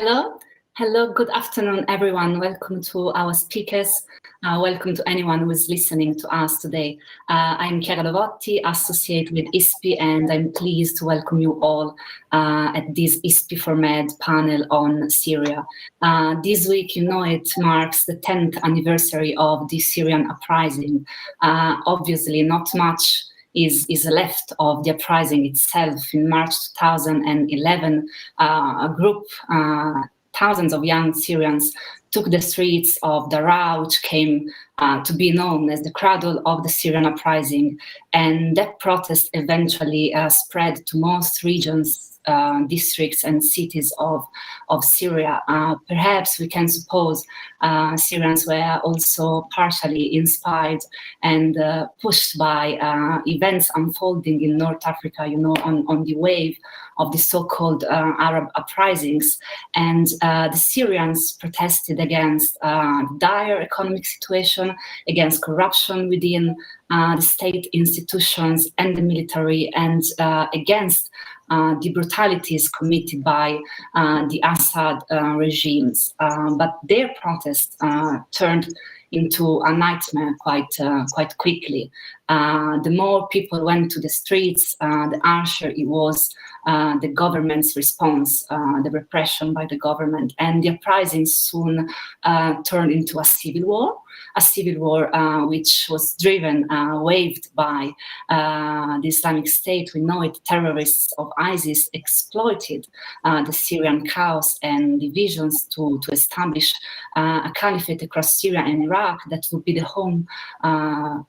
Hello. Hello, good afternoon, everyone. Welcome to our speakers. Welcome to anyone who is listening to us today. I'm Chiara Lovotti, associate with ISPI, and I'm pleased to welcome you all at this ISPI for Med panel on Syria. This week, you know, it marks the 10th anniversary of the Syrian uprising. Obviously, not much is left of the uprising itself. In March 2011, a group, thousands of young Syrians took the streets of Daraa, which came to be known as the cradle of the Syrian uprising. And that protest eventually spread to most regions, districts and cities of Syria. Perhaps we can suppose Syrians were also partially inspired and pushed by events unfolding in North Africa, you know, on the wave of the so-called Arab uprisings. And the Syrians protested against dire economic situation, against corruption within the state institutions and the military, and against the brutalities committed by the Assad regimes. But their protests turned into a nightmare quite quickly. The more people went to the streets, the harsher it was the government's response, the repression by the government, and the uprising soon turned into a civil war, which was driven, waved by the Islamic State. We know it, terrorists of ISIS exploited the Syrian chaos and divisions to establish a caliphate across Syria and Iraq that would be the home,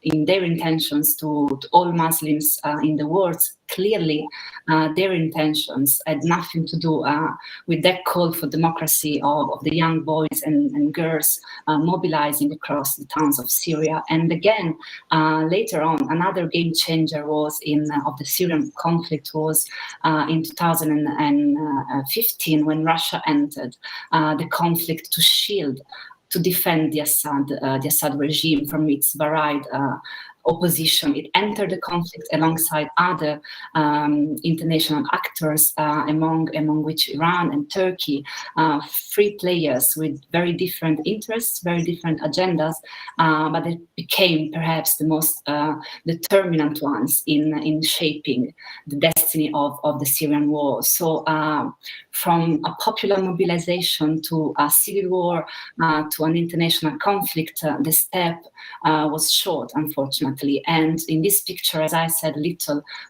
in their intentions, to all Muslims in the world. Clearly, their intentions had nothing to do with that call for democracy of the young boys and girls mobilizing across the towns of Syria. And again, later on, another game changer was of the Syrian conflict was in 2015 when Russia entered the conflict to defend the Assad regime from its varied opposition. It entered the conflict alongside other international actors, among which Iran and Turkey, three players with very different interests, very different agendas, but it became perhaps the most determinant ones in shaping the destiny of the Syrian war. So from a popular mobilization to a civil war to an international conflict, the step was short, unfortunately. And in this picture, as I said,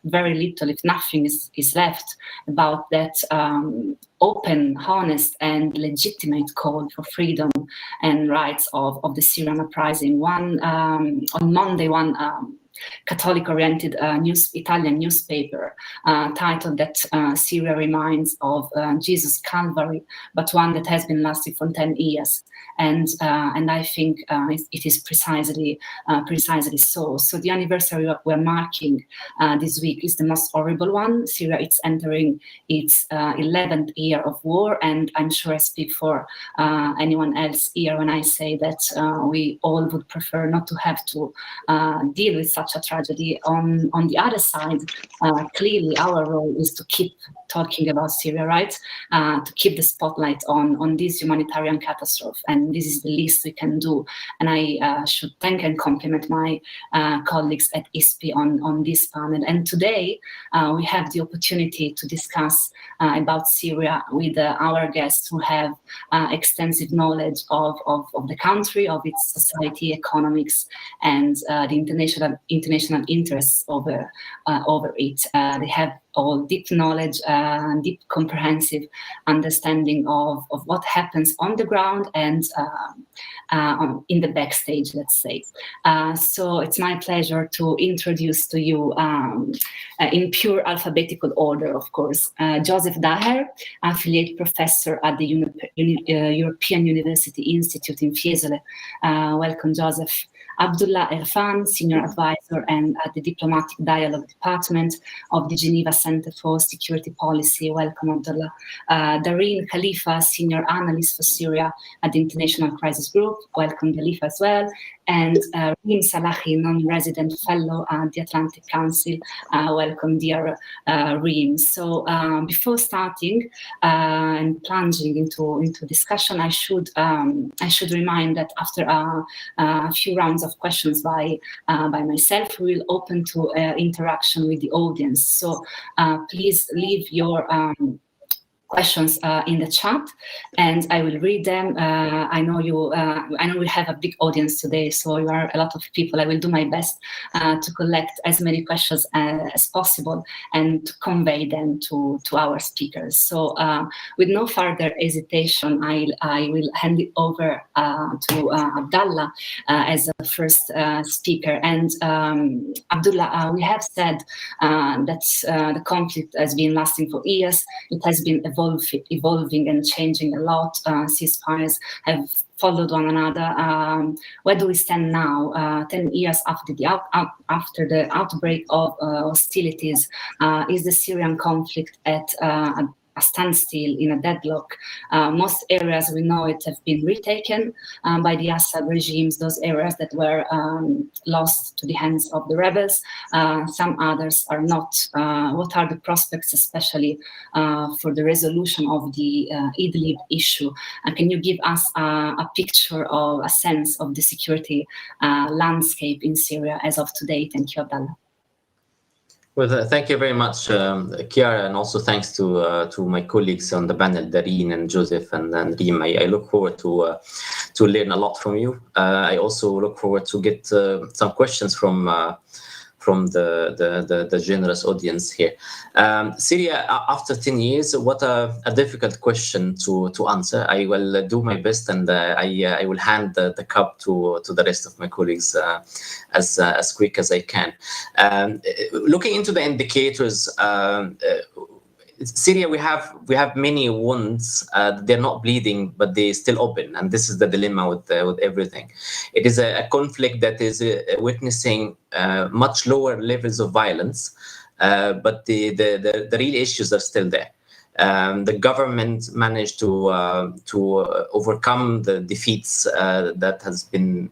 very little, if nothing, is left about that open, honest, and legitimate call for freedom and rights of the Syrian uprising. On Monday, one Catholic-oriented Italian newspaper titled that Syria reminds of Jesus' Calvary, but one that has been lasting for 10 years. And I think it is precisely so. So the anniversary we're marking this week is the most horrible one. Syria is entering its 11th year of war, and I'm sure I speak for anyone else here when I say that we all would prefer not to have to deal with such a tragedy. On the other side, clearly our role is to keep talking about Syria, right? To keep the spotlight on this humanitarian catastrophe, and this is the least we can do. And I should thank and compliment my colleagues at ISPI on this panel. And today we have the opportunity to discuss about Syria with our guests who have extensive knowledge of the country, of its society, economics, and the international interests over it. They have all deep knowledge, deep comprehensive understanding of what happens on the ground and in the backstage, let's say. So it's my pleasure to introduce to you, in pure alphabetical order, of course, Joseph Daher, affiliate professor at the European University Institute in Fiesole. Welcome, Joseph. Abdullah Irfan, Senior Advisor and at the Diplomatic Dialogue Department of the Geneva Center for Security Policy. Welcome, Abdullah. Dareen Khalifa, Senior Analyst for Syria at the International Crisis Group. Welcome, Khalifa, as well. And Reem Salahi, Non-Resident Fellow at the Atlantic Council. Welcome, dear Reem. So before starting and plunging into discussion, I should remind that after a few rounds of questions by myself, we will open to interaction with the audience. So please leave your questions in the chat, and I will read them. I know we have a big audience today, so you are a lot of people. I will do my best to collect as many questions as possible and to convey them to our speakers. So with no further hesitation, I will hand it over to Abdullah as the first speaker. And Abdullah, we have said that the conflict has been lasting for years. It has been evolving and changing a lot. Ceasefires have followed one another. Where do we stand now, 10 years after the outbreak of hostilities? Is the Syrian conflict at a standstill, in a deadlock? Most areas, we know it, have been retaken by the Assad regimes, those areas that were lost to the hands of the rebels. Some others are not. What are the prospects, especially for the resolution of the Idlib issue? Can you give us a picture or a sense of the security landscape in Syria as of today? Thank you, Abdullah. Well, thank you very much, Chiara, and also thanks to my colleagues on the panel, Dareen and Joseph and Reem. I look forward to learn a lot from you. I also look forward to get some questions from the generous audience here. Syria, after 10 years, what a difficult question to answer. I will do my best, and I will hand the cup to the rest of my colleagues as quick as I can. Looking into the indicators, Syria, we have many wounds. They're not bleeding, but they're still open, and this is the dilemma with everything. It is a conflict that is witnessing much lower levels of violence, but the real issues are still there. The government managed to overcome the defeats that has been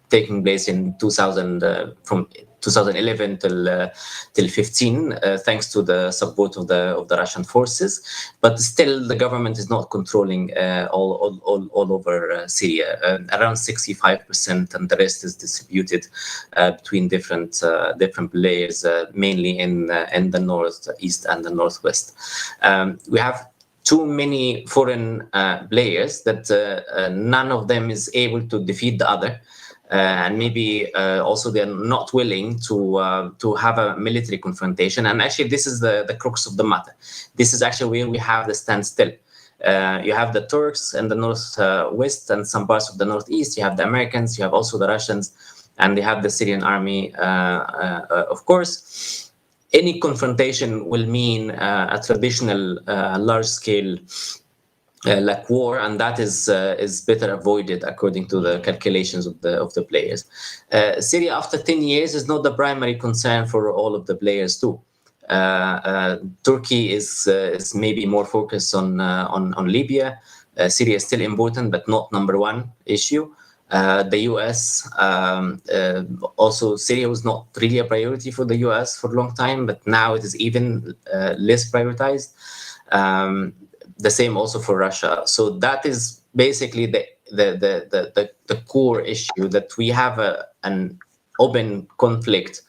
taking place in 2011 till 15, thanks to the support of the Russian forces, but still the government is not controlling all over Syria. Around 65%, and the rest is distributed between different players, mainly in the northeast and the northwest. We have too many foreign players that none of them is able to defeat the other. And maybe also they're not willing to have a military confrontation. And actually, this is the crux of the matter. This is actually where we have the standstill. You have the Turks in the northwest and some parts of the northeast. You have the Americans. You have also the Russians, and you have the Syrian army, of course. Any confrontation will mean a traditional large-scale like war, and that is better avoided according to the calculations of the players. Syria, after 10 years, is not the primary concern for all of the players too. Turkey is maybe more focused on Libya. Syria is still important, but not number one issue. The US, also Syria was not really a priority for the US for a long time, but now it is even less prioritized. The same also for Russia. So that is basically the core issue, that we have an open conflict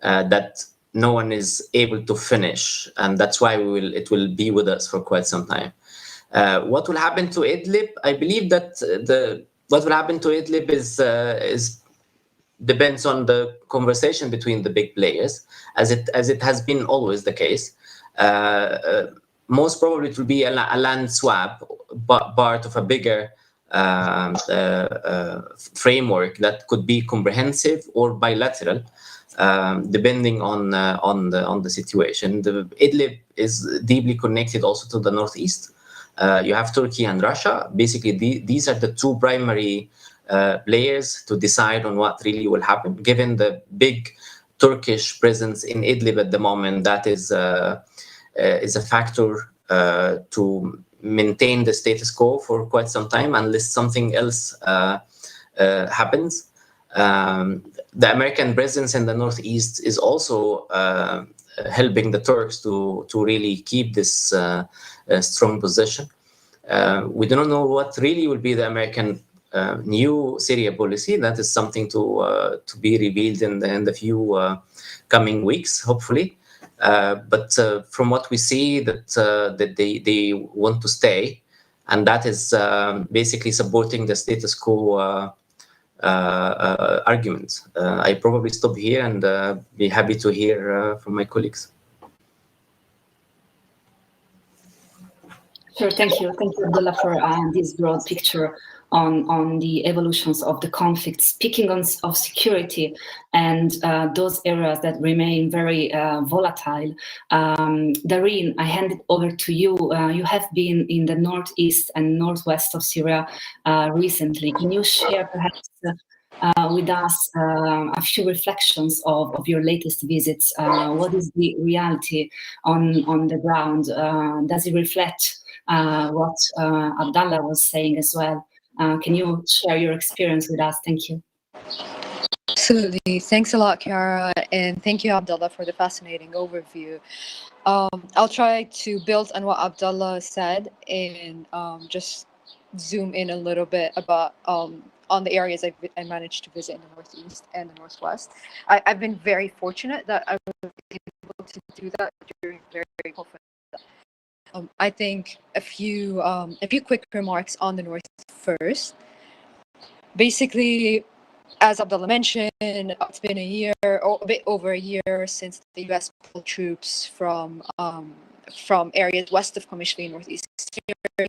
that no one is able to finish, and that's why it will be with us for quite some time. What will happen to Idlib? I believe that what will happen to Idlib is depends on the conversation between the big players, as it has been always the case. Most probably it will be a land swap, but part of a bigger framework that could be comprehensive or bilateral, depending on the situation. The Idlib is deeply connected also to the northeast. You have Turkey and Russia. Basically, these are the two primary players to decide on what really will happen. Given the big Turkish presence in Idlib at the moment, that is a factor to maintain the status quo for quite some time unless something else happens. The American presence in the northeast is also helping the Turks to really keep this strong position. We do not know what really will be the American new Syria policy. That is something to be revealed in the few coming weeks, hopefully. But from what we see, that they want to stay, and that is basically supporting the status quo argument. I probably stop here and be happy to hear from my colleagues. Sure, thank you, Abdullah, for this broad picture on the evolutions of the conflict, speaking of security and those areas that remain very volatile. Darine, I hand it over to you. You have been in the northeast and northwest of Syria recently. Can you share perhaps with us a few reflections of your latest visits? What is the reality on the ground? Does it reflect what Abdullah was saying as well? Can you share your experience with us? Thank you. Absolutely. Thanks a lot, Chiara, and thank you, Abdullah, for the fascinating overview. I'll try to build on what Abdullah said and just zoom in a little bit about on the areas I managed to visit in the northeast and the northwest. I've been very fortunate that I was able to do that during very conflict. I think a few quick remarks on the north first. Basically, as Abdullah mentioned, it's been a year, or a bit over a year, since the U.S. pulled troops from areas west of Qamishli, northeast Syria,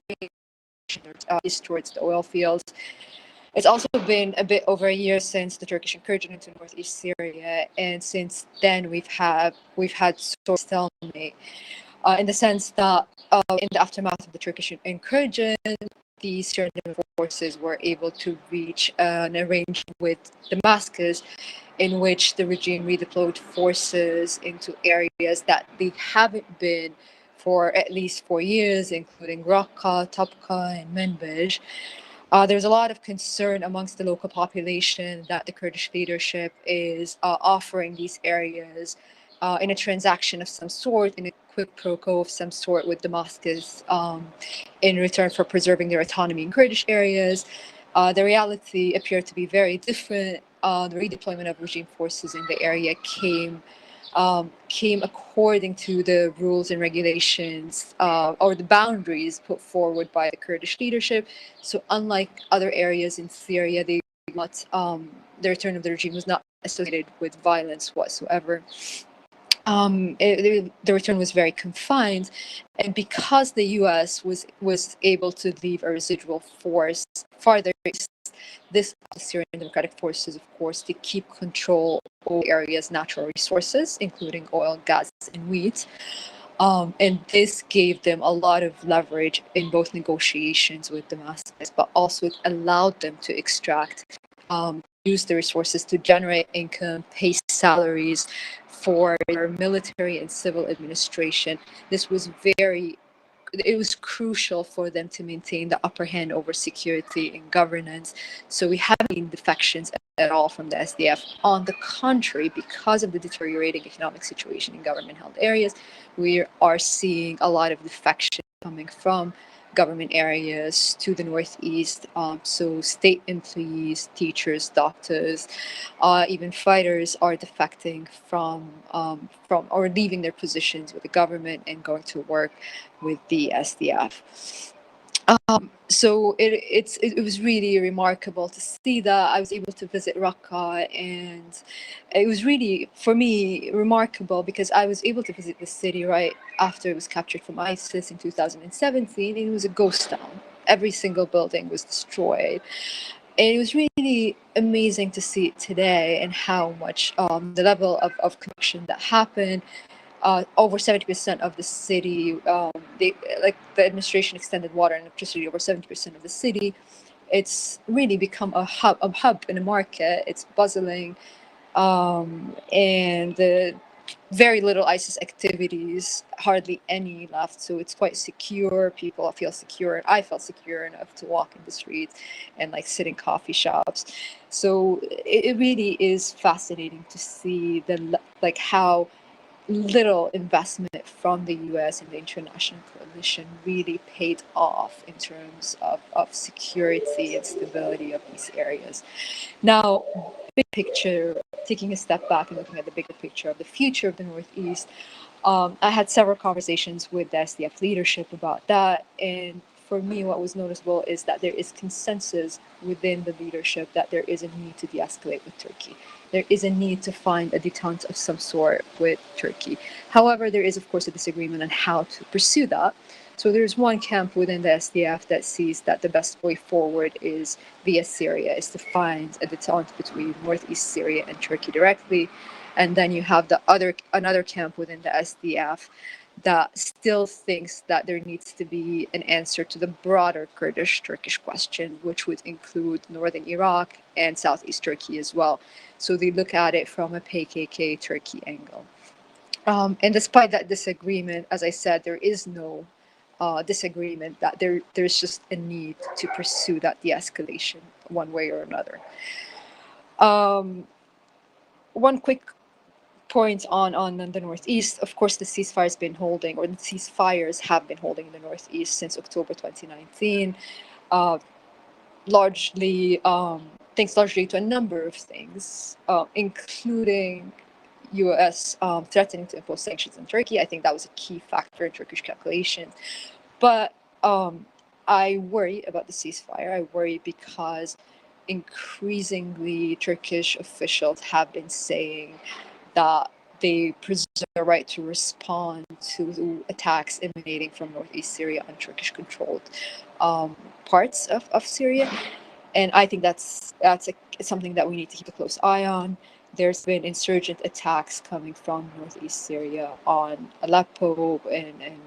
east towards the oil fields. It's also been a bit over a year since the Turkish incursion into northeast Syria, and since then we've had sort of stalemate. In the sense that in the aftermath of the Turkish incursion, the Syrian forces were able to reach an arrangement with Damascus in which the regime redeployed forces into areas that they haven't been for at least 4 years, including Raqqa, Tabqa, and Manbij. There's a lot of concern amongst the local population that the Kurdish leadership is offering these areas in a transaction of some sort, in a quid pro quo of some sort with Damascus in return for preserving their autonomy in Kurdish areas. The reality appeared to be very different. The redeployment of regime forces in the area came according to the rules and regulations or the boundaries put forward by the Kurdish leadership. So unlike other areas in Syria, the return of the regime was not associated with violence whatsoever. The return was very confined, and because the U.S. was able to leave a residual force farther east, this allowed the Syrian Democratic Forces, of course, to keep control over the area's natural resources, including oil, gas, and wheat. And this gave them a lot of leverage in both negotiations with Damascus, but also it allowed them to extract, use the resources to generate income, pay salaries for their military and civil administration. This was it was crucial for them to maintain the upper hand over security and governance. So we haven't seen defections at all from the SDF. On the contrary, because of the deteriorating economic situation in government-held areas, we are seeing a lot of defection coming from government areas to the northeast. So state employees, teachers, doctors, even fighters are defecting from or leaving their positions with the government and going to work with the SDF. So it was really remarkable to see that. I was able to visit Raqqa, and it was really, for me, remarkable because I was able to visit the city right after it was captured from ISIS in 2017, and it was a ghost town. Every single building was destroyed. And it was really amazing to see it today and how much the level of construction that happened. Over 70% of the city, the administration extended water and electricity over 70% of the city. it's really become a hub in a market. It's bustling, and very little ISIS activities, hardly any left. So it's quite secure. People feel secure. I felt secure enough to walk in the streets and like sit in coffee shops. So it really is fascinating to see like how little investment from the US and the international coalition really paid off in terms of security and stability of these areas. Now, big picture, taking a step back and looking at the bigger picture of the future of the Northeast, I had several conversations with the SDF leadership about that. And for me, what was noticeable is that there is consensus within the leadership that there is a need to de-escalate with Turkey. There is a need to find a detente of some sort with Turkey. However, there is, of course, a disagreement on how to pursue that. So there's one camp within the SDF that sees that the best way forward is via Syria, is to find a detente between northeast Syria and Turkey directly. And then you have another camp within the SDF that still thinks that there needs to be an answer to the broader Kurdish-Turkish question, which would include northern Iraq and southeast Turkey as well. So they look at it from a PKK Turkey angle. And despite that disagreement, as I said, there is no disagreement that there's just a need to pursue that de-escalation one way or another. One quick point on the Northeast, of course, the ceasefire has been holding, or the ceasefires have been holding in the Northeast since October 2019, largely thanks largely to a number of things, including US threatening to impose sanctions on Turkey. I think that was a key factor in Turkish calculation. But I worry about the ceasefire. I worry because increasingly Turkish officials have been saying that they preserve the right to respond to attacks emanating from northeast Syria on Turkish-controlled parts of Syria. And I think that's something that we need to keep a close eye on. There's been insurgent attacks coming from northeast Syria on Aleppo and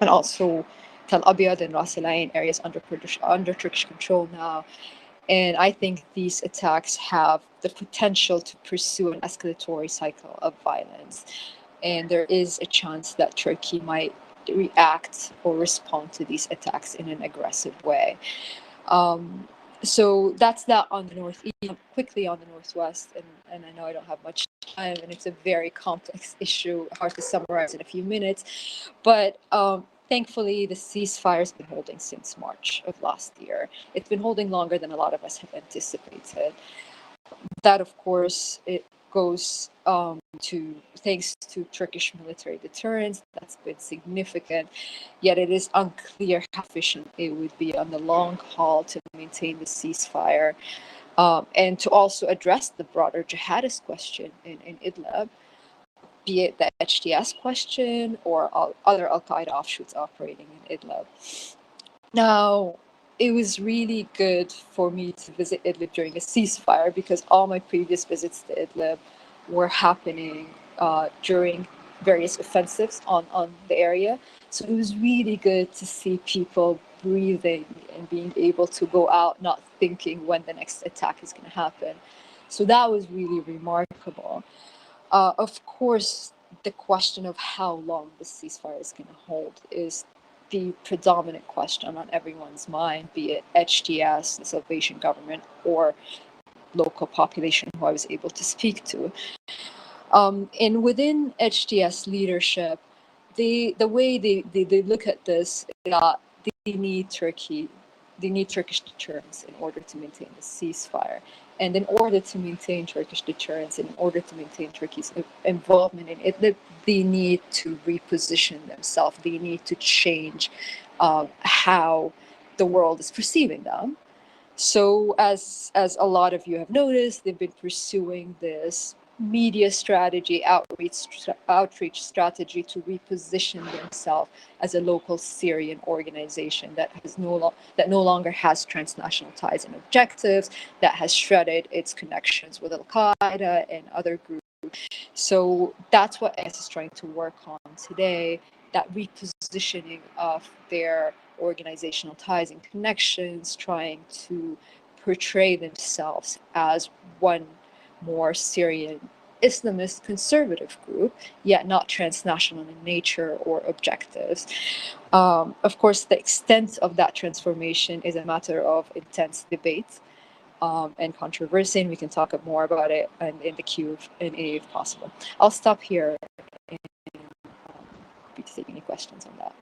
also Tel Abyad and Ras Al Ain areas under Turkish control now. And I think these attacks have the potential to pursue an escalatory cycle of violence. And there is a chance that Turkey might react or respond to these attacks in an aggressive way. So that's that on the Northeast. Quickly on the Northwest, and I know I don't have much time, and it's a very complex issue, hard to summarize in a few minutes. But thankfully, the ceasefire has been holding since March of last year. It's been holding longer than a lot of us have anticipated. That, of course, it goes thanks to Turkish military deterrence. That's been significant, yet it is unclear how efficient it would be on the long haul to maintain the ceasefire and to also address the broader jihadist question in Idlib, be it the HTS question or other Al-Qaeda offshoots operating in Idlib. Now, it was really good for me to visit Idlib during a ceasefire because all my previous visits to Idlib were happening during various offensives on the area. So it was really good to see people breathing and being able to go out not thinking when the next attack is going to happen. So that was really remarkable. Of course, the question of how long the ceasefire is going to hold is the predominant question on everyone's mind, be it HTS, the Salvation Government, or local population who I was able to speak to. And within HTS leadership, the way they look at this is that they need Turkish deterrence in order to maintain the ceasefire. And in order to maintain Turkish deterrence, and in order to maintain Turkey's involvement in it, they need to reposition themselves. They need to change how the world is perceiving them. So as a lot of you have noticed, they've been pursuing this media strategy, outreach strategy to reposition themselves as a local Syrian organization that no longer has transnational ties and objectives, that has shredded its connections with Al-Qaeda and other groups. So that's what IS is trying to work on today, that repositioning of their organizational ties and connections, trying to portray themselves as one more Syrian Islamist conservative group, yet not transnational in nature or objectives. Of course, the extent of that transformation is a matter of intense debate and controversy, and we can talk more about it in the Q&A if possible. I'll stop here and be to take any questions on that.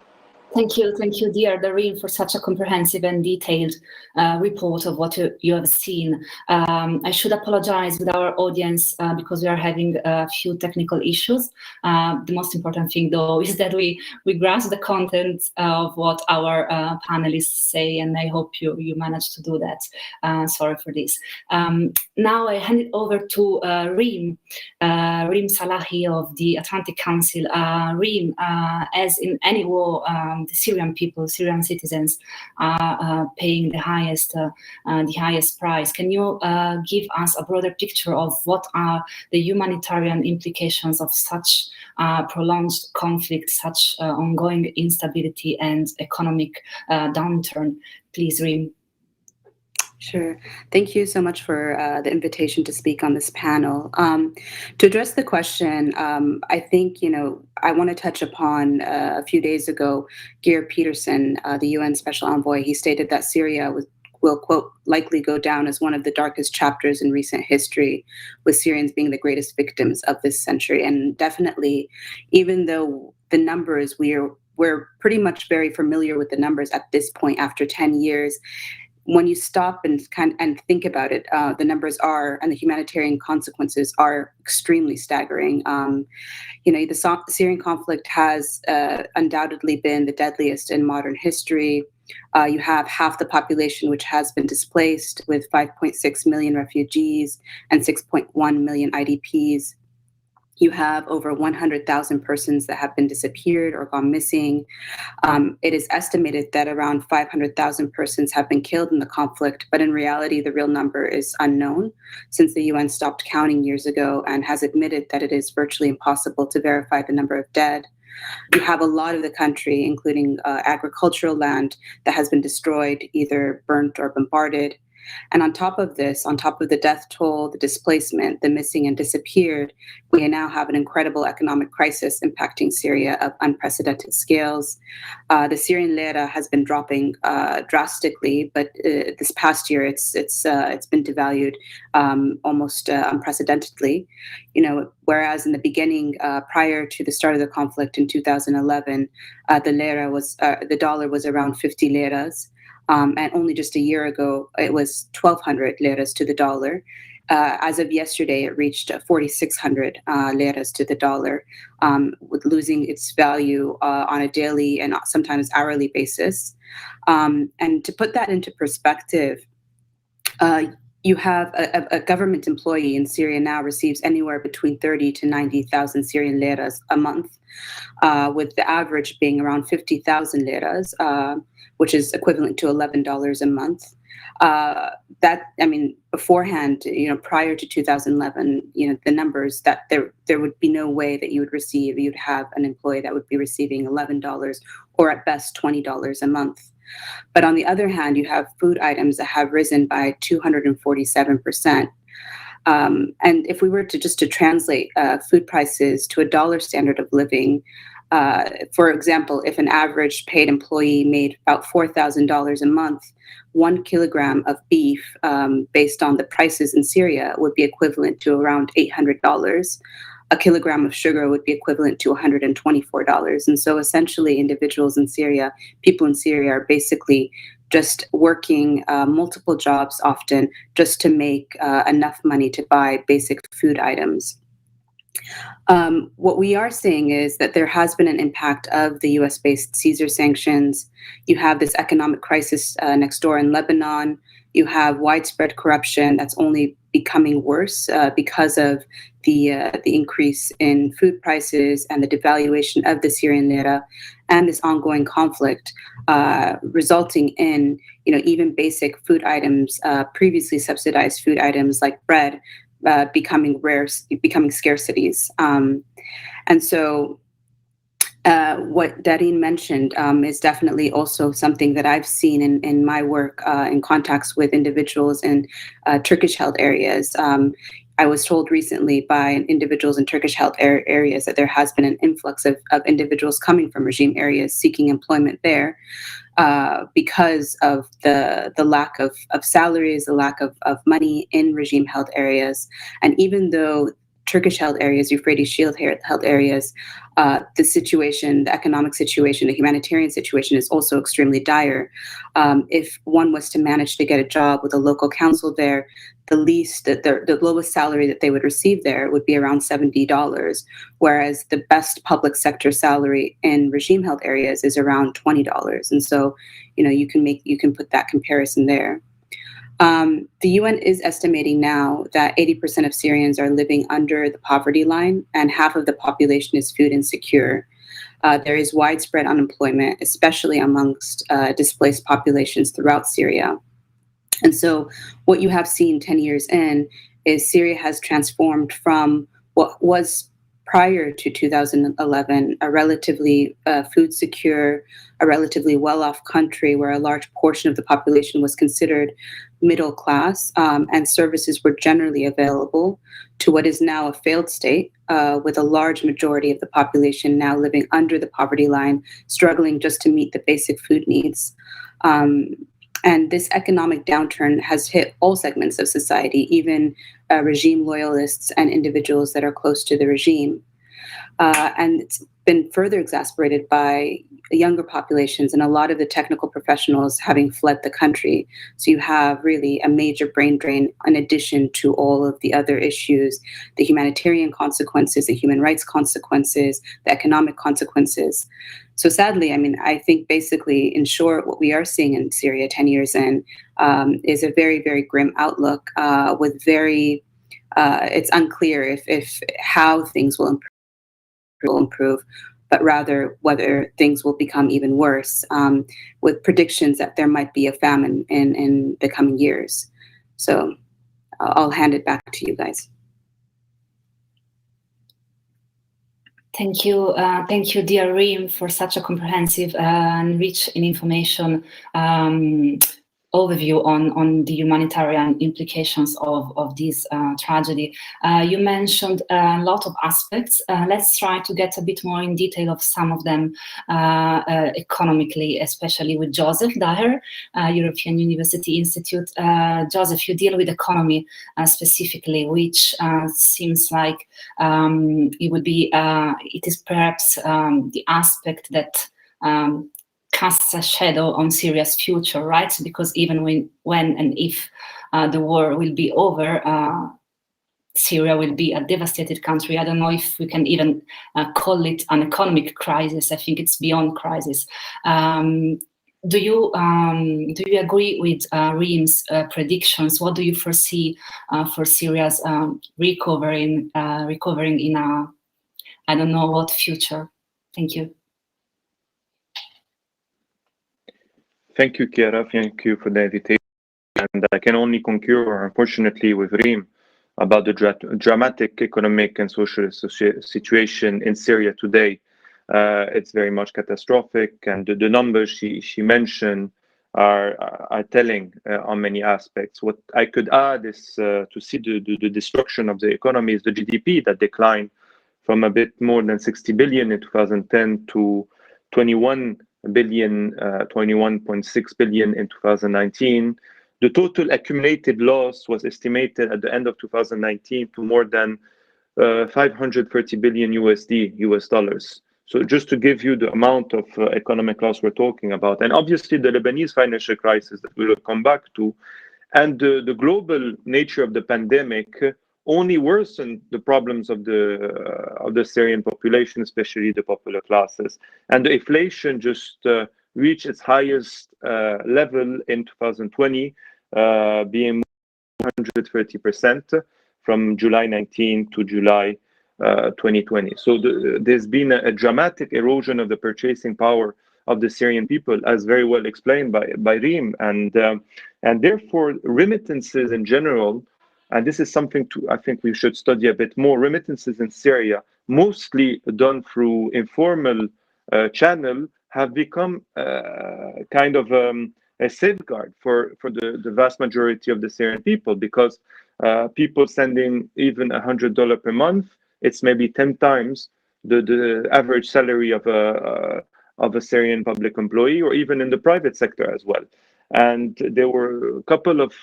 Thank you, dear Darine, for such a comprehensive and detailed report of what you have seen. I should apologize with our audience because we are having a few technical issues. The most important thing, though, is that we grasp the content of what our panelists say, and I hope you managed to do that. Sorry for this. Now I hand it over to Reem Salahi of the Atlantic Council. Reem, as in any war, the Syrian people, Syrian citizens, are paying the highest price. Can you give us a broader picture of what are the humanitarian implications of such prolonged conflict, such ongoing instability and economic downturn? Please, Reem. Sure. Thank you so much for the invitation to speak on this panel. To address the question, I think, I want to touch upon a few days ago, Geir Peterson, the UN Special Envoy, he stated that Syria will, quote, likely go down as one of the darkest chapters in recent history, with Syrians being the greatest victims of this century. And definitely, even though the numbers, we're pretty much very familiar with the numbers at this point after 10 years, when you stop and think about it, the numbers are, and the humanitarian consequences are extremely staggering. The Syrian conflict has undoubtedly been the deadliest in modern history. You have half the population which has been displaced, with 5.6 million refugees and 6.1 million IDPs. You have over 100,000 persons that have been disappeared or gone missing. It is estimated that around 500,000 persons have been killed in the conflict, but in reality, the real number is unknown, since the UN stopped counting years ago and has admitted that it is virtually impossible to verify the number of dead. You have a lot of the country, including agricultural land, that has been destroyed, either burnt or bombarded. And on top of this, on top of the death toll, the displacement, the missing and disappeared, we now have an incredible economic crisis impacting Syria of unprecedented scales. The Syrian lira has been dropping drastically, but this past year it's been devalued almost unprecedentedly. Whereas in the beginning, prior to the start of the conflict in 2011, the dollar was around 50 liras. And only just a year ago, it was 1,200 liras to the dollar. As of yesterday, it reached 4,600 liras to the dollar, with losing its value on a daily and sometimes hourly basis. And to put that into perspective, you have a government employee in Syria now receives anywhere between 30 to 90,000 Syrian liras a month, with the average being around 50,000 liras, which is equivalent to $11 a month. Beforehand, prior to 2011, the numbers that there would be no way that you'd have an employee that would be receiving $11 or at best $20 a month. But on the other hand, you have food items that have risen by 247%. And if we were to translate food prices to a dollar standard of living, for example, if an average paid employee made about $4,000 a month, 1 kilogram of beef, based on the prices in Syria, would be equivalent to around $800. A kilogram of sugar would be equivalent to $124. And so essentially individuals in Syria, people in Syria are basically just working multiple jobs often just to make enough money to buy basic food items. What we are seeing is that there has been an impact of the US-based Caesar sanctions. You have this economic crisis next door in Lebanon. You have widespread corruption that's only becoming worse because of the increase in food prices and the devaluation of the Syrian lira, and this ongoing conflict resulting in even basic food items, previously subsidized food items like bread, becoming scarcities. And so What Darine mentioned is definitely also something that I've seen in my work in contacts with individuals in Turkish-held areas. I was told recently by individuals in Turkish-held areas that there has been an influx of individuals coming from regime areas seeking employment there because of the lack of salaries, the lack of money in regime-held areas. And even though Turkish-held areas, Euphrates Shield-held areas, the situation, the economic situation, the humanitarian situation is also extremely dire. If one was to manage to get a job with a local council there, the lowest salary that they would receive there would be around $70, whereas the best public sector salary in regime-held areas is around $20. And so, you can put that comparison there. The UN is estimating now that 80% of Syrians are living under the poverty line, and half of the population is food insecure. There is widespread unemployment, especially amongst displaced populations throughout Syria. And so what you have seen 10 years in is Syria has transformed from what was prior to 2011, a relatively food secure, a relatively well-off country where a large portion of the population was considered middle class and services were generally available, to what is now a failed state with a large majority of the population now living under the poverty line, struggling just to meet the basic food needs. And this economic downturn has hit all segments of society, even regime loyalists and individuals that are close to the regime. And it's been further exacerbated by younger populations and a lot of the technical professionals having fled the country. So you have really a major brain drain in addition to all of the other issues, the humanitarian consequences, the human rights consequences, the economic consequences. So sadly, I think basically, in short, what we are seeing in Syria 10 years in is a very, very grim outlook with very, it's unclear if how things will improve, but rather whether things will become even worse, with predictions that there might be a famine in the coming years. So I'll hand it back to you guys. Thank you, dear Reem, for such a comprehensive and rich in information overview on the humanitarian implications of this tragedy. You mentioned a lot of aspects. Let's try to get a bit more in detail of some of them economically, especially with Joseph Daher, European University Institute. Joseph, you deal with economy specifically, which seems like it is perhaps the aspect that casts a shadow on Syria's future, right? Because even when and if the war will be over, Syria will be a devastated country. I don't know if we can even call it an economic crisis. I think it's beyond crisis. Do you agree with Reem's predictions? What do you foresee for Syria's recovering in a, I don't know what future? Thank you. Thank you, Chiara. Thank you for the invitation. And I can only concur, unfortunately, with Reem about the dramatic economic and social situation in Syria today. It's very much catastrophic, and the numbers she mentioned are telling on many aspects. What I could add is to see the destruction of the economy is the GDP that declined from a bit more than 60 billion in 2010 to 21.6 billion in 2019. The total accumulated loss was estimated at the end of 2019 to more than 530 billion US dollars. So just to give you the amount of economic loss we're talking about, and obviously the Lebanese financial crisis that we will come back to, and the global nature of the pandemic only worsened the problems of the Syrian population, especially the popular classes. And the inflation just reached its highest level in 2020, being 130% from July 19 to July 2020. So there's been a dramatic erosion of the purchasing power of the Syrian people, as very well explained by Reem, and therefore remittances in general. And this is something I think we should study a bit more. Remittances in Syria, mostly done through informal channel have become kind of a safeguard for the vast majority of the Syrian people, because people sending even $100 per month, it's maybe 10 times the average salary of a Syrian public employee, or even in the private sector as well. And there were a couple of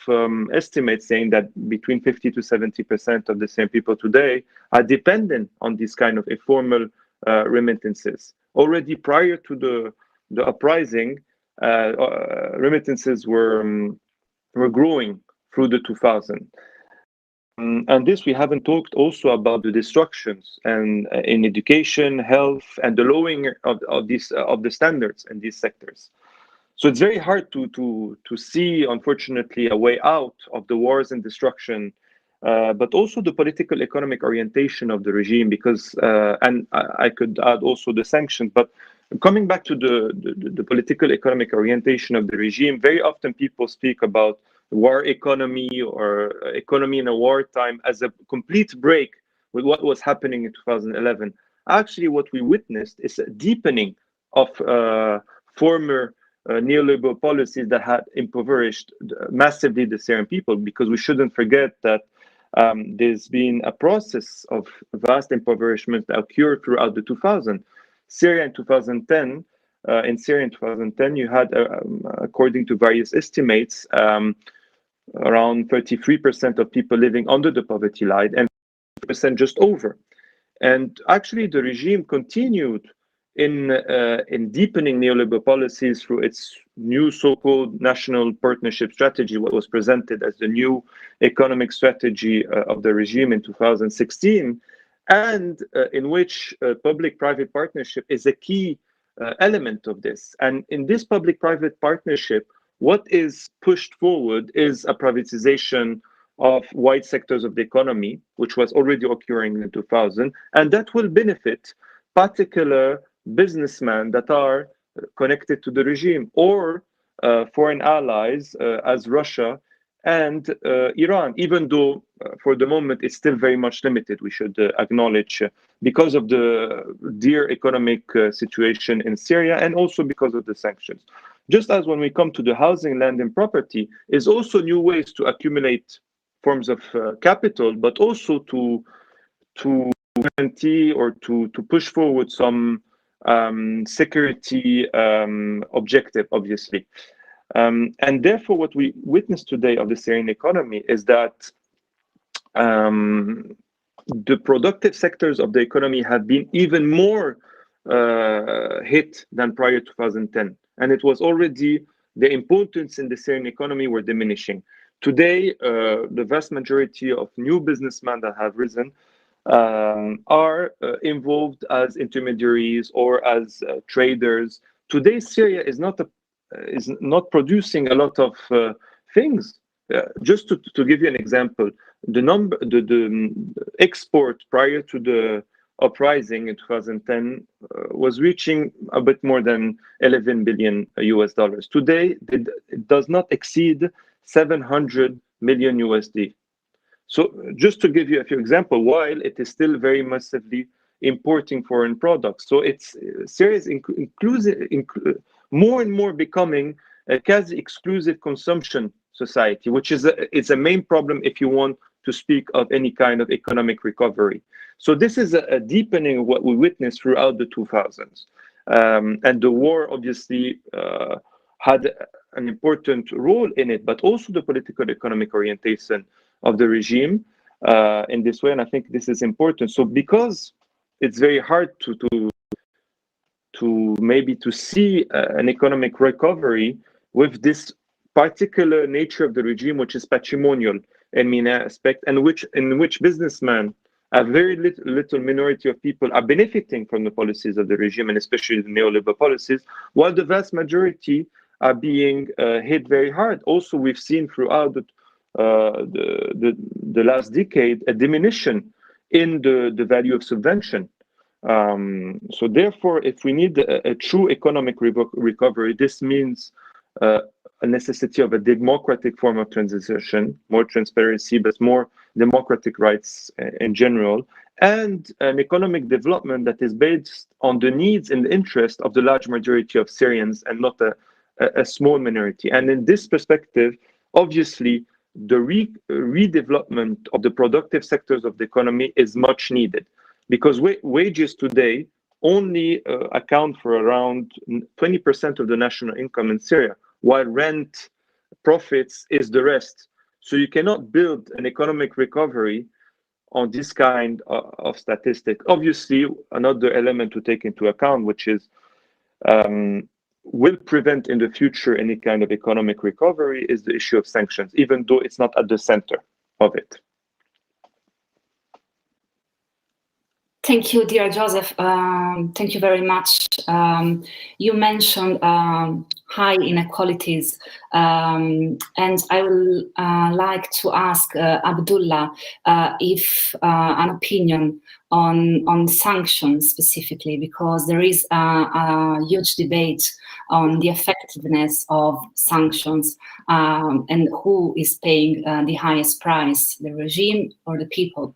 estimates saying that between 50 to 70% of the Syrian people today are dependent on these kind of informal remittances. Already prior to the uprising, remittances were growing through the 2000s. And this, we haven't talked also about the destructions and in education, health, and the lowering of the standards in these sectors. So it's very hard to see, unfortunately, a way out of the wars and destruction, but also the political economic orientation of the regime, because and I could add also the sanctions. But coming back to the political economic orientation of the regime, very often people speak about war economy or economy in a wartime as a complete break with what was happening in 2011. Actually, what we witnessed is a deepening of former neoliberal policies that had impoverished massively the Syrian people, because we shouldn't forget that there's been a process of vast impoverishment that occurred throughout the 2000s. Syria in 2010, you had, according to various estimates, around 33% of people living under the poverty line and 50% just over. And actually, the regime continued in deepening neoliberal policies through its new so-called national partnership strategy, what was presented as the new economic strategy of the regime in 2016, and in which public-private partnership is a key element of this. And in this public-private partnership, what is pushed forward is a privatization of wide sectors of the economy, which was already occurring in 2000, and that will benefit particular businessmen that are connected to the regime, or foreign allies as Russia and Iran, even though for the moment it's still very much limited, we should acknowledge, because of the dear economic situation in Syria, and also because of the sanctions. Just as when we come to the housing, land, and property, is also new ways to accumulate forms of capital, but also to guarantee or to push forward some security objective, obviously. And therefore, what we witness today of the Syrian economy is that the productive sectors of the economy have been even more hit than prior to 2010. And it was already, the importance in the Syrian economy were diminishing. Today, the vast majority of new businessmen that have risen are involved as intermediaries or as traders. Today, Syria is not producing a lot of things. Just to give you an example, the export prior to the uprising in 2010 was reaching a bit more than 11 billion US dollars. Today, it does not exceed 700 million USD. So just to give you a few examples, while it is still very massively importing foreign products. So it's Syria is more and more becoming a quasi-exclusive consumption society, which is it's a main problem if you want to speak of any kind of economic recovery. So this is a deepening of what we witnessed throughout the 2000s. And the war obviously had an important role in it, but also the political economic orientation of the regime in this way. And I think this is important. So because it's very hard to maybe to see an economic recovery with this particular nature of the regime, which is patrimonial in many aspects, and in which businessmen, a very little minority of people, are benefiting from the policies of the regime, and especially the neoliberal policies, while the vast majority are being hit very hard. Also, we've seen throughout the last decade a diminution in the value of subvention. So therefore, if we need a true economic recovery, this means a necessity of a democratic form of transition, more transparency, but more democratic rights in general, and an economic development that is based on the needs and interest of the large majority of Syrians and not a small minority. And in this perspective, obviously, the redevelopment of the productive sectors of the economy is much needed, because wages today only account for around 20% of the national income in Syria, while rent, profits is the rest. So you cannot build an economic recovery on this kind of statistic. Obviously, another element to take into account, which is will prevent in the future any kind of economic recovery, is the issue of sanctions, even though it's not at the center of it. Thank you, dear Joseph. Thank you very much. You mentioned high inequalities, and I will like to ask Abdullah if an opinion on sanctions specifically, because there is a huge debate on the effectiveness of sanctions and who is paying the highest price, the regime or the people.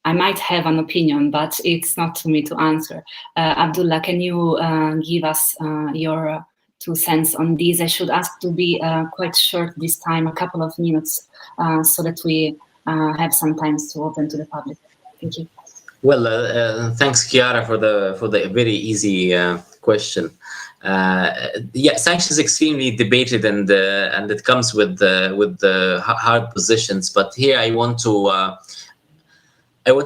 I might have an opinion, but it's not to me to answer. Abdullah, can you give us your 2 cents on this? I should ask to be quite short this time, a couple of minutes, so that we have some time to open to the public. Thank you. Well, thanks, Chiara, for the very easy question. Yeah, sanctions extremely debated, and it comes with the hard positions. But here I want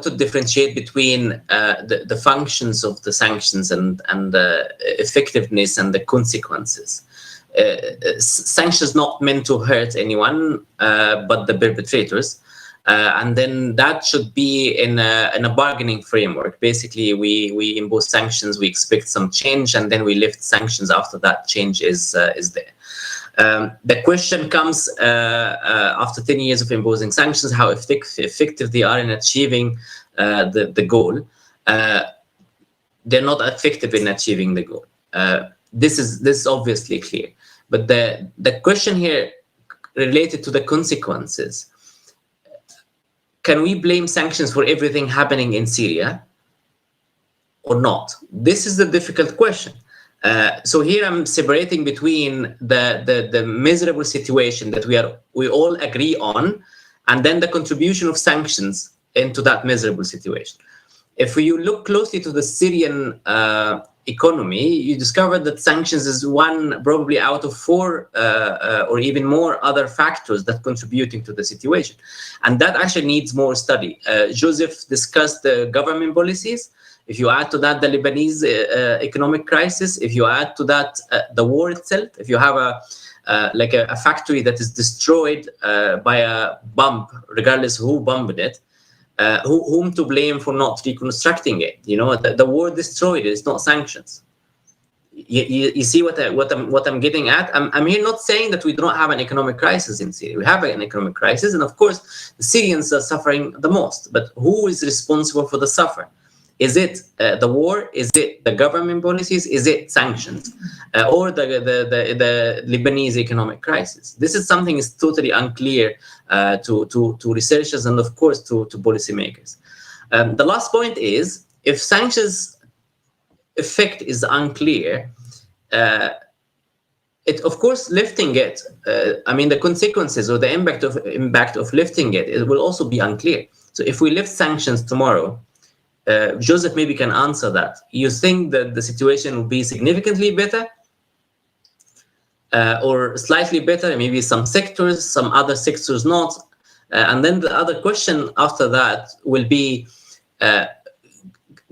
to differentiate between the functions of the sanctions and the effectiveness and the consequences. Sanctions not meant to hurt anyone, but the perpetrators. And then that should be in a bargaining framework. Basically, we impose sanctions, we expect some change, and then we lift sanctions after that change is there. The question comes after 10 years of imposing sanctions, how effective they are in achieving the goal. They're not effective in achieving the goal. This is obviously clear. But the question here related to the consequences. Can we blame sanctions for everything happening in Syria or not? This is the difficult question. So here I'm separating between the miserable situation that we all agree on, and then the contribution of sanctions into that miserable situation. If you look closely to the Syrian economy, you discover that sanctions is one probably out of 4 or even more other factors that contributing to the situation. And that actually needs more study. Joseph discussed the government policies. If you add to that the Lebanese economic crisis, if you add to that the war itself, if you have a factory that is destroyed by a bomb, regardless who bombed it, whom to blame for not reconstructing it? You know, the war destroyed it. It's not sanctions. You see what I'm getting at? I'm here not saying that we do not have an economic crisis in Syria. We have an economic crisis, and of course, the Syrians are suffering the most. But who is responsible for the suffering? Is it the war? Is it the government policies? Is it sanctions? Or the Lebanese economic crisis? This is something is totally unclear to researchers and, of course, to policymakers. The last point is, if sanctions effect is unclear, of course, lifting it, I mean, the consequences or the impact of lifting it will also be unclear. So if we lift sanctions tomorrow, Joseph maybe can answer that. You think that the situation will be significantly better or slightly better, maybe some sectors, some other sectors not. And then the other question after that will be,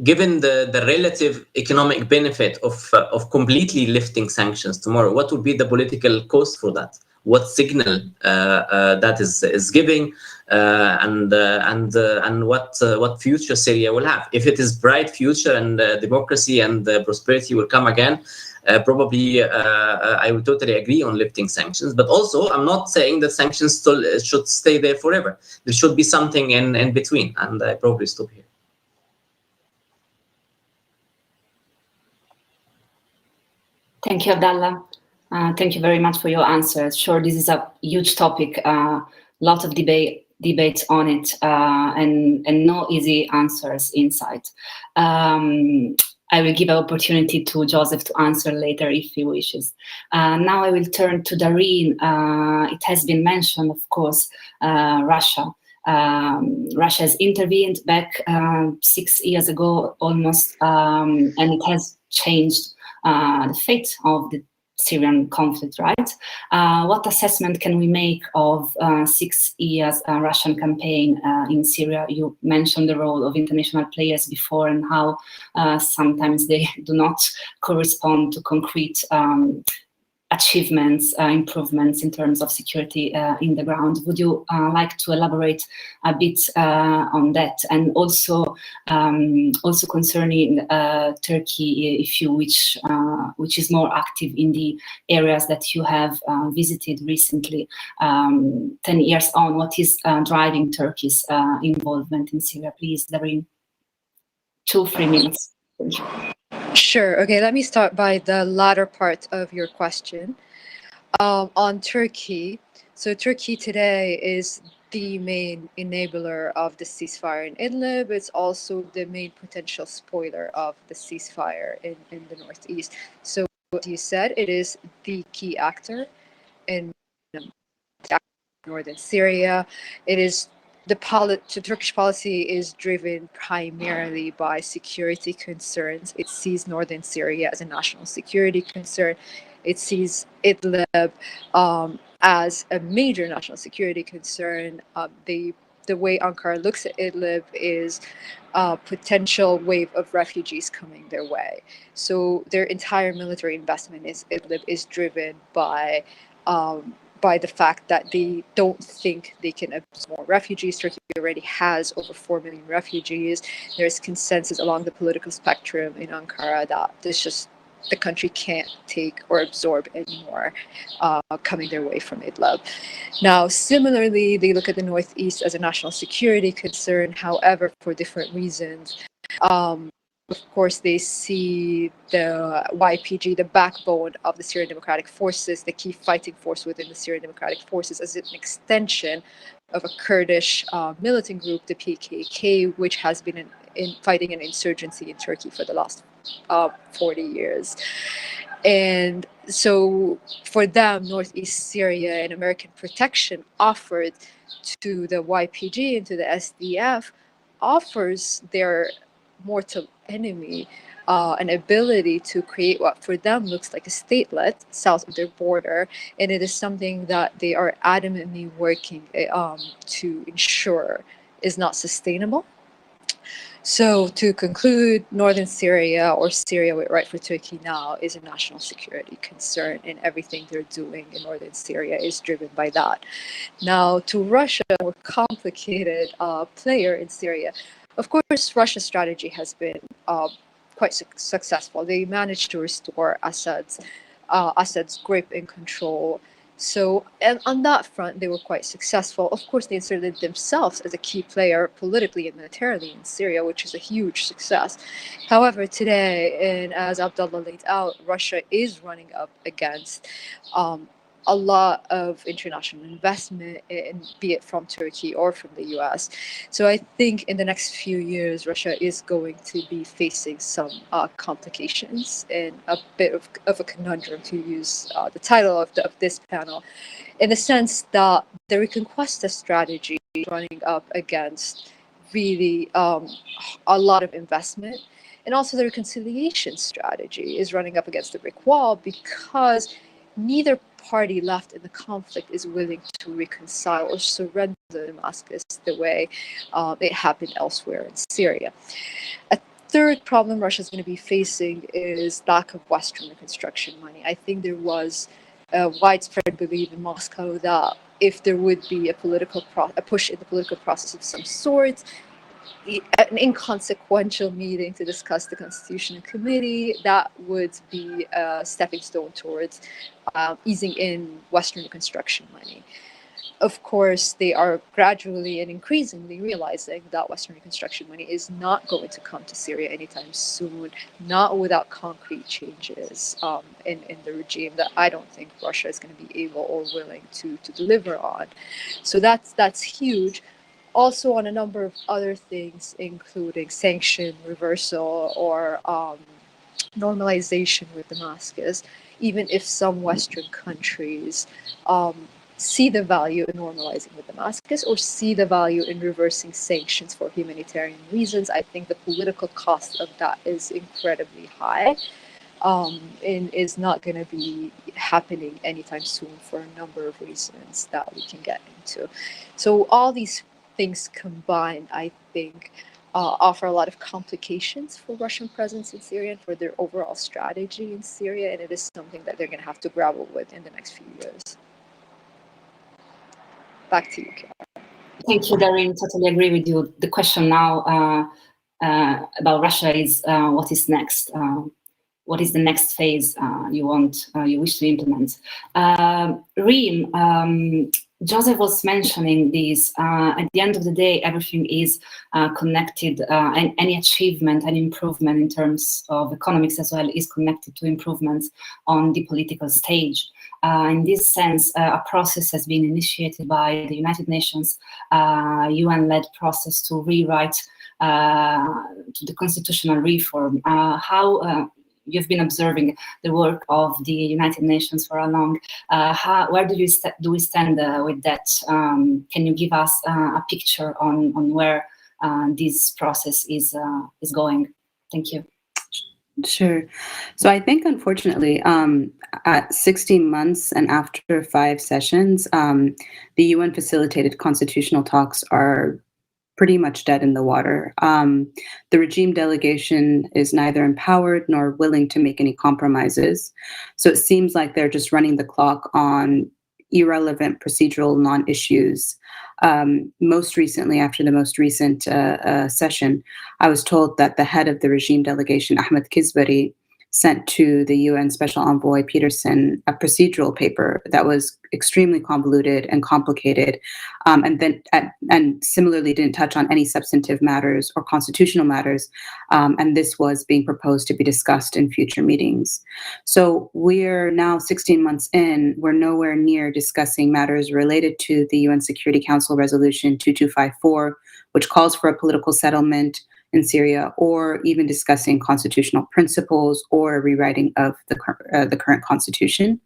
given the relative economic benefit of completely lifting sanctions tomorrow, what would be the political cost for that? What signal that is giving, and what future Syria will have? If it is bright future and democracy and prosperity will come again, probably I would totally agree on lifting sanctions. But also, I'm not saying that sanctions still should stay there forever. There should be something in between, and I probably stop here. Thank you, Abdallah. Thank you very much for your answer. Sure, this is a huge topic lot of debates on it, and no easy answers inside. I will give an opportunity to Joseph to answer later if he wishes. Now I will turn to Darine. It has been mentioned, of course, Russia. Russia has intervened back 6 years ago almost, and it has changed the fate of the Syrian conflict, right? What assessment can we make of 6 years Russian campaign in Syria? You mentioned the role of international players before and how sometimes they do not correspond to concrete achievements, improvements in terms of security in the ground. Would you like to elaborate a bit on that? And also concerning Turkey, if you which is more active in the areas that you have visited recently, 10 years on, what is driving Turkey's involvement in Syria? Please, Darine, 2-3 minutes. Thank you. Sure. Okay, let me start by the latter part of your question. On Turkey, so Turkey today is the main enabler of the ceasefire in Idlib. It's also the main potential spoiler of the ceasefire in the northeast. So as you said, it is the key actor in northern Syria. It is the Turkish policy is driven primarily by security concerns. It sees northern Syria as a national security concern. It sees Idlib as a major national security concern. The way Ankara looks at Idlib is a potential wave of refugees coming their way. So their entire military investment in Idlib is driven by the fact that they don't think they can absorb more refugees. Turkey already has over 4 million refugees. There's consensus along the political spectrum in Ankara that the country can't take or absorb anymore coming their way from Idlib. Now, similarly, they look at the northeast as a national security concern, however, for different reasons. Of course, they see the YPG, the backbone of the Syrian Democratic Forces, the key fighting force within the Syrian Democratic Forces, as an extension of a Kurdish militant group, the PKK, which has been fighting an insurgency in Turkey for the last 40 years. And so for them, Northeast Syria and American protection offered to the YPG and to the SDF offers their mortal enemy an ability to create what for them looks like a statelet south of their border, and it is something that they are adamantly working to ensure is not sustainable. So to conclude, northern Syria, or Syria right for Turkey now, is a national security concern, and everything they're doing in northern Syria is driven by that. Now to Russia, a more complicated player in Syria. Of course, Russia's strategy has been quite successful. They managed to restore Assad's grip and control. So, and on that front, they were quite successful. Of course, they inserted themselves as a key player politically and militarily in Syria, which is a huge success. However, today, and as Abdullah laid out, Russia is running up against a lot of international investment, be it from Turkey or from the US. So I think in the next few years, Russia is going to be facing some complications and a bit of a conundrum, to use the title of this panel, in the sense that the Reconquista strategy is running up against really a lot of investment. And also the reconciliation strategy is running up against the brick wall, because neither party left in the conflict is willing to reconcile or surrender Damascus the way it happened elsewhere in Syria. A third problem Russia is going to be facing is lack of Western reconstruction money. I think there was a widespread belief in Moscow that if there would be a push in the political process of some sort, an inconsequential meeting to discuss the Constitutional Committee, that would be a stepping stone towards easing in Western reconstruction money. Of course, they are gradually and increasingly realizing that Western reconstruction money is not going to come to Syria anytime soon, not without concrete changes in the regime that I don't think Russia is going to be able or willing to deliver on. So that's huge. Also on a number of other things, including sanction reversal or normalization with Damascus, even if some Western countries see the value in normalizing with Damascus or see the value in reversing sanctions for humanitarian reasons, I think the political cost of that is incredibly high and is not going to be happening anytime soon for a number of reasons that we can get into. So all these things combined, I think, offer a lot of complications for Russian presence in Syria and for their overall strategy in Syria, and it is something that they're going to have to grapple with in the next few years. Back to you, Kiara. Thank you, Darine. Totally agree with you. The question now about Russia is what is next? What is the next phase you wish to implement? Reem, Joseph was mentioning this. At the end of the day, everything is connected, and any achievement and improvement in terms of economics as well is connected to improvements on the political stage. In this sense, a process has been initiated by the United Nations, UN-led process to rewrite to the constitutional reform. How you've been observing the work of the United Nations for a long. Where do we stand with that? Can you give us a picture on where this process is going? Thank you. Sure. So I think, unfortunately, at 16 months and after 5 sessions, the UN facilitated constitutional talks are pretty much dead in the water. The regime delegation is neither empowered nor willing to make any compromises. So it seems like they're just running the clock on irrelevant procedural non-issues. Most recently, after the most recent session, I was told that the head of the regime delegation, Ahmed Kizbari, sent to the UN Special Envoy Peterson a procedural paper that was extremely convoluted and complicated, and similarly didn't touch on any substantive matters or constitutional matters, and this was being proposed to be discussed in future meetings. So we're now 16 months in, we're nowhere near discussing matters related to the UN Security Council Resolution 2254, which calls for a political settlement in Syria, or even discussing constitutional principles or a rewriting of the current constitution.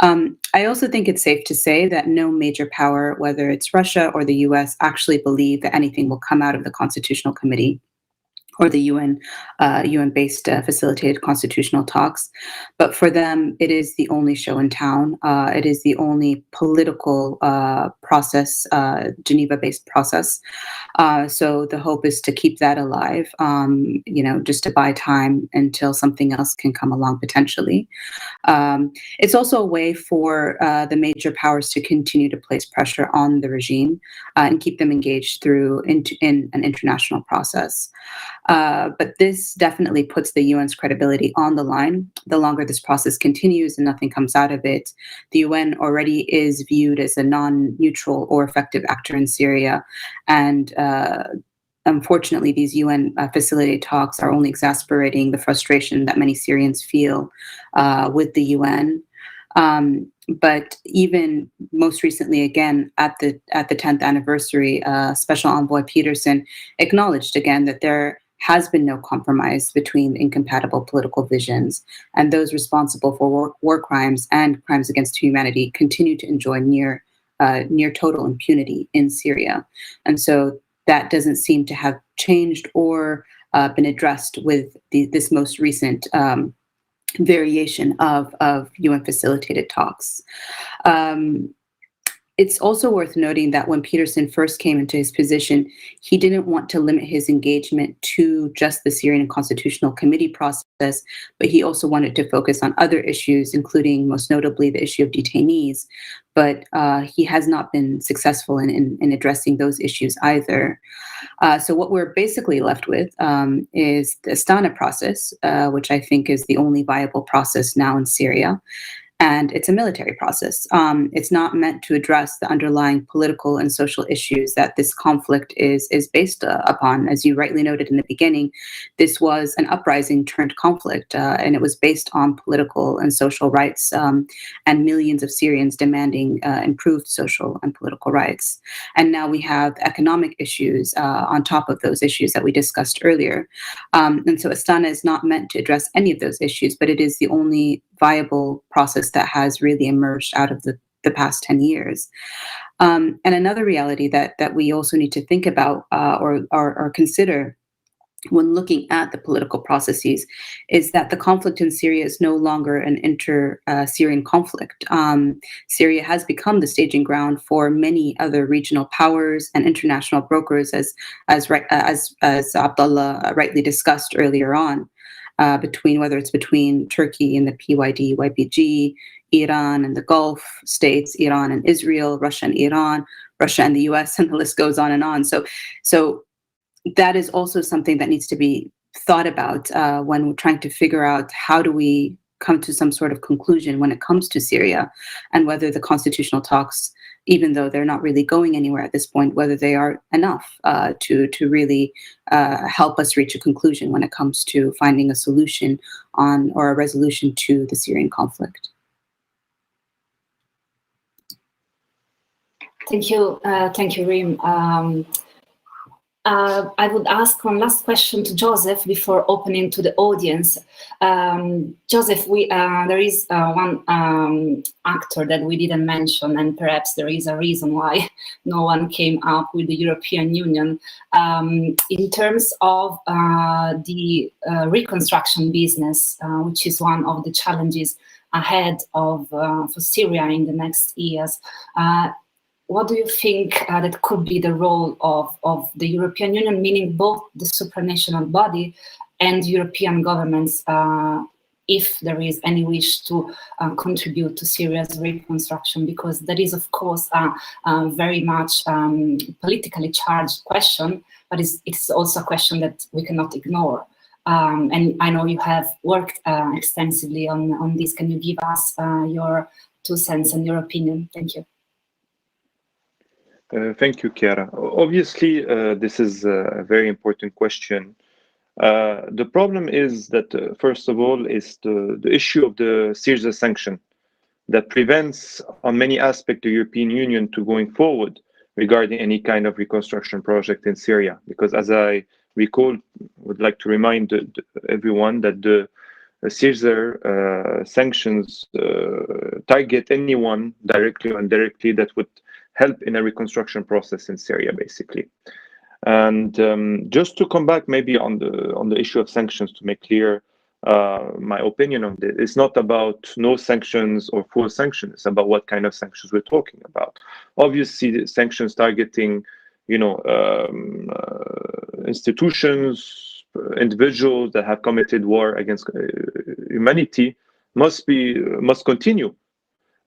I also think it's safe to say that no major power, whether it's Russia or the US, actually believe that anything will come out of the Constitutional Committee or the UN-based facilitated constitutional talks. But for them, it is the only show in town. It is the only political process, Geneva-based process. So the hope is to keep that alive, just to buy time until something else can come along potentially. It's also a way for the major powers to continue to place pressure on the regime and keep them engaged through in an international process. But this definitely puts the UN's credibility on the line. The longer this process continues and nothing comes out of it, the UN already is viewed as a non-neutral or effective actor in Syria. And unfortunately, these UN facilitated talks are only exacerbating the frustration that many Syrians feel with the UN. But even most recently, again, at the 10th anniversary, Special Envoy Peterson acknowledged again that there has been no compromise between incompatible political visions, and those responsible for war crimes and crimes against humanity continue to enjoy near total impunity in Syria. And so that doesn't seem to have changed or been addressed with this most recent variation of UN facilitated talks. It's also worth noting that when Peterson first came into his position, he didn't want to limit his engagement to just the Syrian Constitutional Committee process, but he also wanted to focus on other issues, including most notably the issue of detainees. But he has not been successful in addressing those issues either. So what we're basically left with is the Astana process, which I think is the only viable process now in Syria. and it's a military process. It's not meant to address the underlying political and social issues that this conflict is based upon. As you rightly noted in the beginning, this was an uprising turned conflict, and it was based on political and social rights, and millions of Syrians demanding improved social and political rights. And now we have economic issues on top of those issues that we discussed earlier. And so Astana is not meant to address any of those issues, but it is the only viable process that has really emerged out of the past 10 years. And another reality that we also need to think about or consider when looking at the political processes is that the conflict in Syria is no longer an inter-Syrian conflict. Syria has become the staging ground for many other regional powers and international brokers, as Abdullah rightly discussed earlier on, whether it's between Turkey and the PYD, YPG, Iran and the Gulf states, Iran and Israel, Russia and Iran, Russia and the US, and the list goes on and on. So that is also something that needs to be thought about when we're trying to figure out how do we come to some sort of conclusion when it comes to Syria, and whether the constitutional talks, even though they're not really going anywhere at this point, whether they are enough to really help us reach a conclusion when it comes to finding a solution or a resolution to the Syrian conflict. Thank you, Reem. I would ask one last question to Joseph before opening to the audience. Joseph, there is one actor that we didn't mention, and perhaps there is a reason why no one came up with the European Union. In terms of the reconstruction business, which is one of the challenges ahead of for Syria in the next years, what do you think that could be the role of the European Union, meaning both the supranational body and European governments, if there is any wish to contribute to Syria's reconstruction? Because that is, of course, a very much politically charged question, but it's also a question that we cannot ignore. And I know you have worked extensively on this. Can you give us your 2 cents and your opinion? Thank you. Thank you, Chiara. Obviously, this is a very important question. The problem is that, first of all, is the issue of the Syria sanction that prevents, on many aspects, the European Union to going forward regarding any kind of reconstruction project in Syria. Because as I recall, would like to remind everyone that the Syria sanctions target anyone directly or indirectly that would help in a reconstruction process in Syria, basically. And just to come back maybe on the issue of sanctions, to make clear my opinion on this, it's not about no sanctions or full sanctions. It's about what kind of sanctions we're talking about. Obviously, the sanctions targeting, institutions, individuals that have committed war against humanity must continue.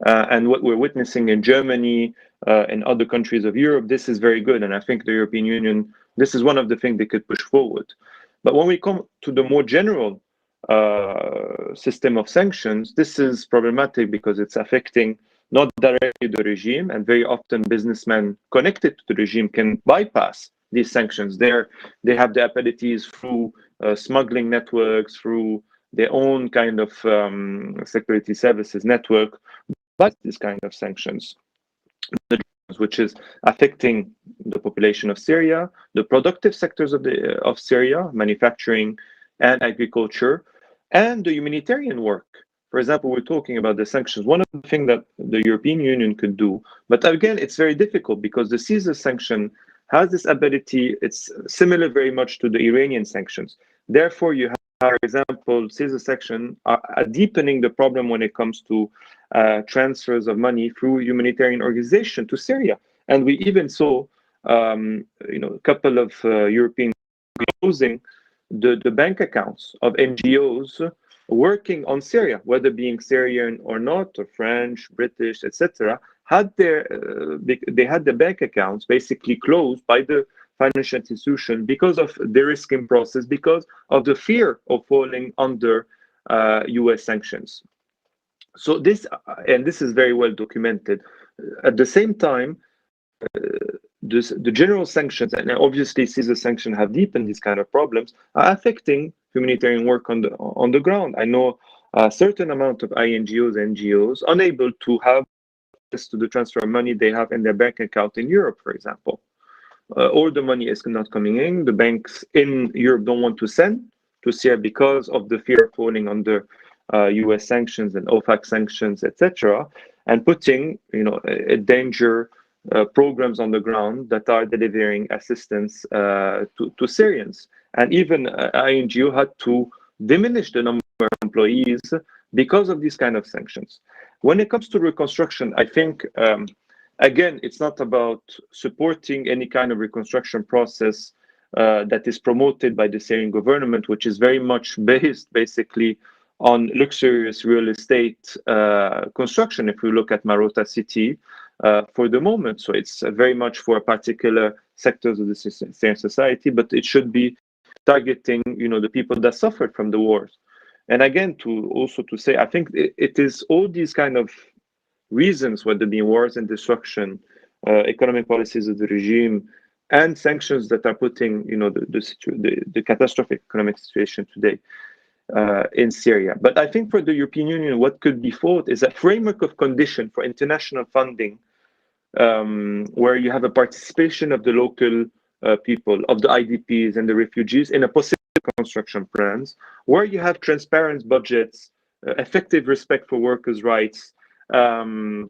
And what we're witnessing in Germany and other countries of Europe, this is very good. And I think the European Union, this is one of the things they could push forward. But when we come to the more general system of sanctions, this is problematic because it's affecting not directly the regime, and very often businessmen connected to the regime can bypass these sanctions. They have the abilities through smuggling networks, through their own kind of security services network, but this kind of sanctions, which is affecting the population of Syria, the productive sectors of Syria, manufacturing and agriculture, and the humanitarian work. For example, we're talking about the sanctions. One of the things that the European Union could do, but again, it's very difficult because the Caesar sanction has this ability. It's similar very much to the Iranian sanctions. Therefore, you have, for example, Caesar sanction deepening the problem when it comes to transfers of money through humanitarian organization to Syria. And we even saw, a couple of European closing the bank accounts of NGOs working on Syria, whether being Syrian or not, or French, British, etc., they had the bank accounts basically closed by the financial institution because of the risking process, because of the fear of falling under US sanctions. So this, and this is very well documented. At the same time, the general sanctions, and obviously Caesar sanctions have deepened these kind of problems, are affecting humanitarian work on the ground. I know a certain amount of INGOs, NGOs, unable to have access to the transfer of money they have in their bank account in Europe, for example. Or the money is not coming in. The banks in Europe don't want to send to Syria because of the fear of falling under US sanctions and OFAC sanctions, etc., and putting, a danger programs on the ground that are delivering assistance to Syrians. And even INGO had to diminish the number of employees because of these kind of sanctions. When it comes to reconstruction, I think, again, it's not about supporting any kind of reconstruction process that is promoted by the Syrian government, which is very much based basically on luxurious real estate construction. If we look at Marota city for the moment, so it's very much for particular sectors of the Syrian society, but it should be targeting, the people that suffered from the wars. And again, to say, I think it is all these kind of reasons, whether it be wars and destruction, economic policies of the regime, and sanctions that are putting, the catastrophic economic situation today in Syria. But I think for the European Union, what could be thought is a framework of condition for international funding, where you have a participation of the local people, of the IDPs and the refugees in a possible construction plans, where you have transparent budgets, effective respect for workers' rights, and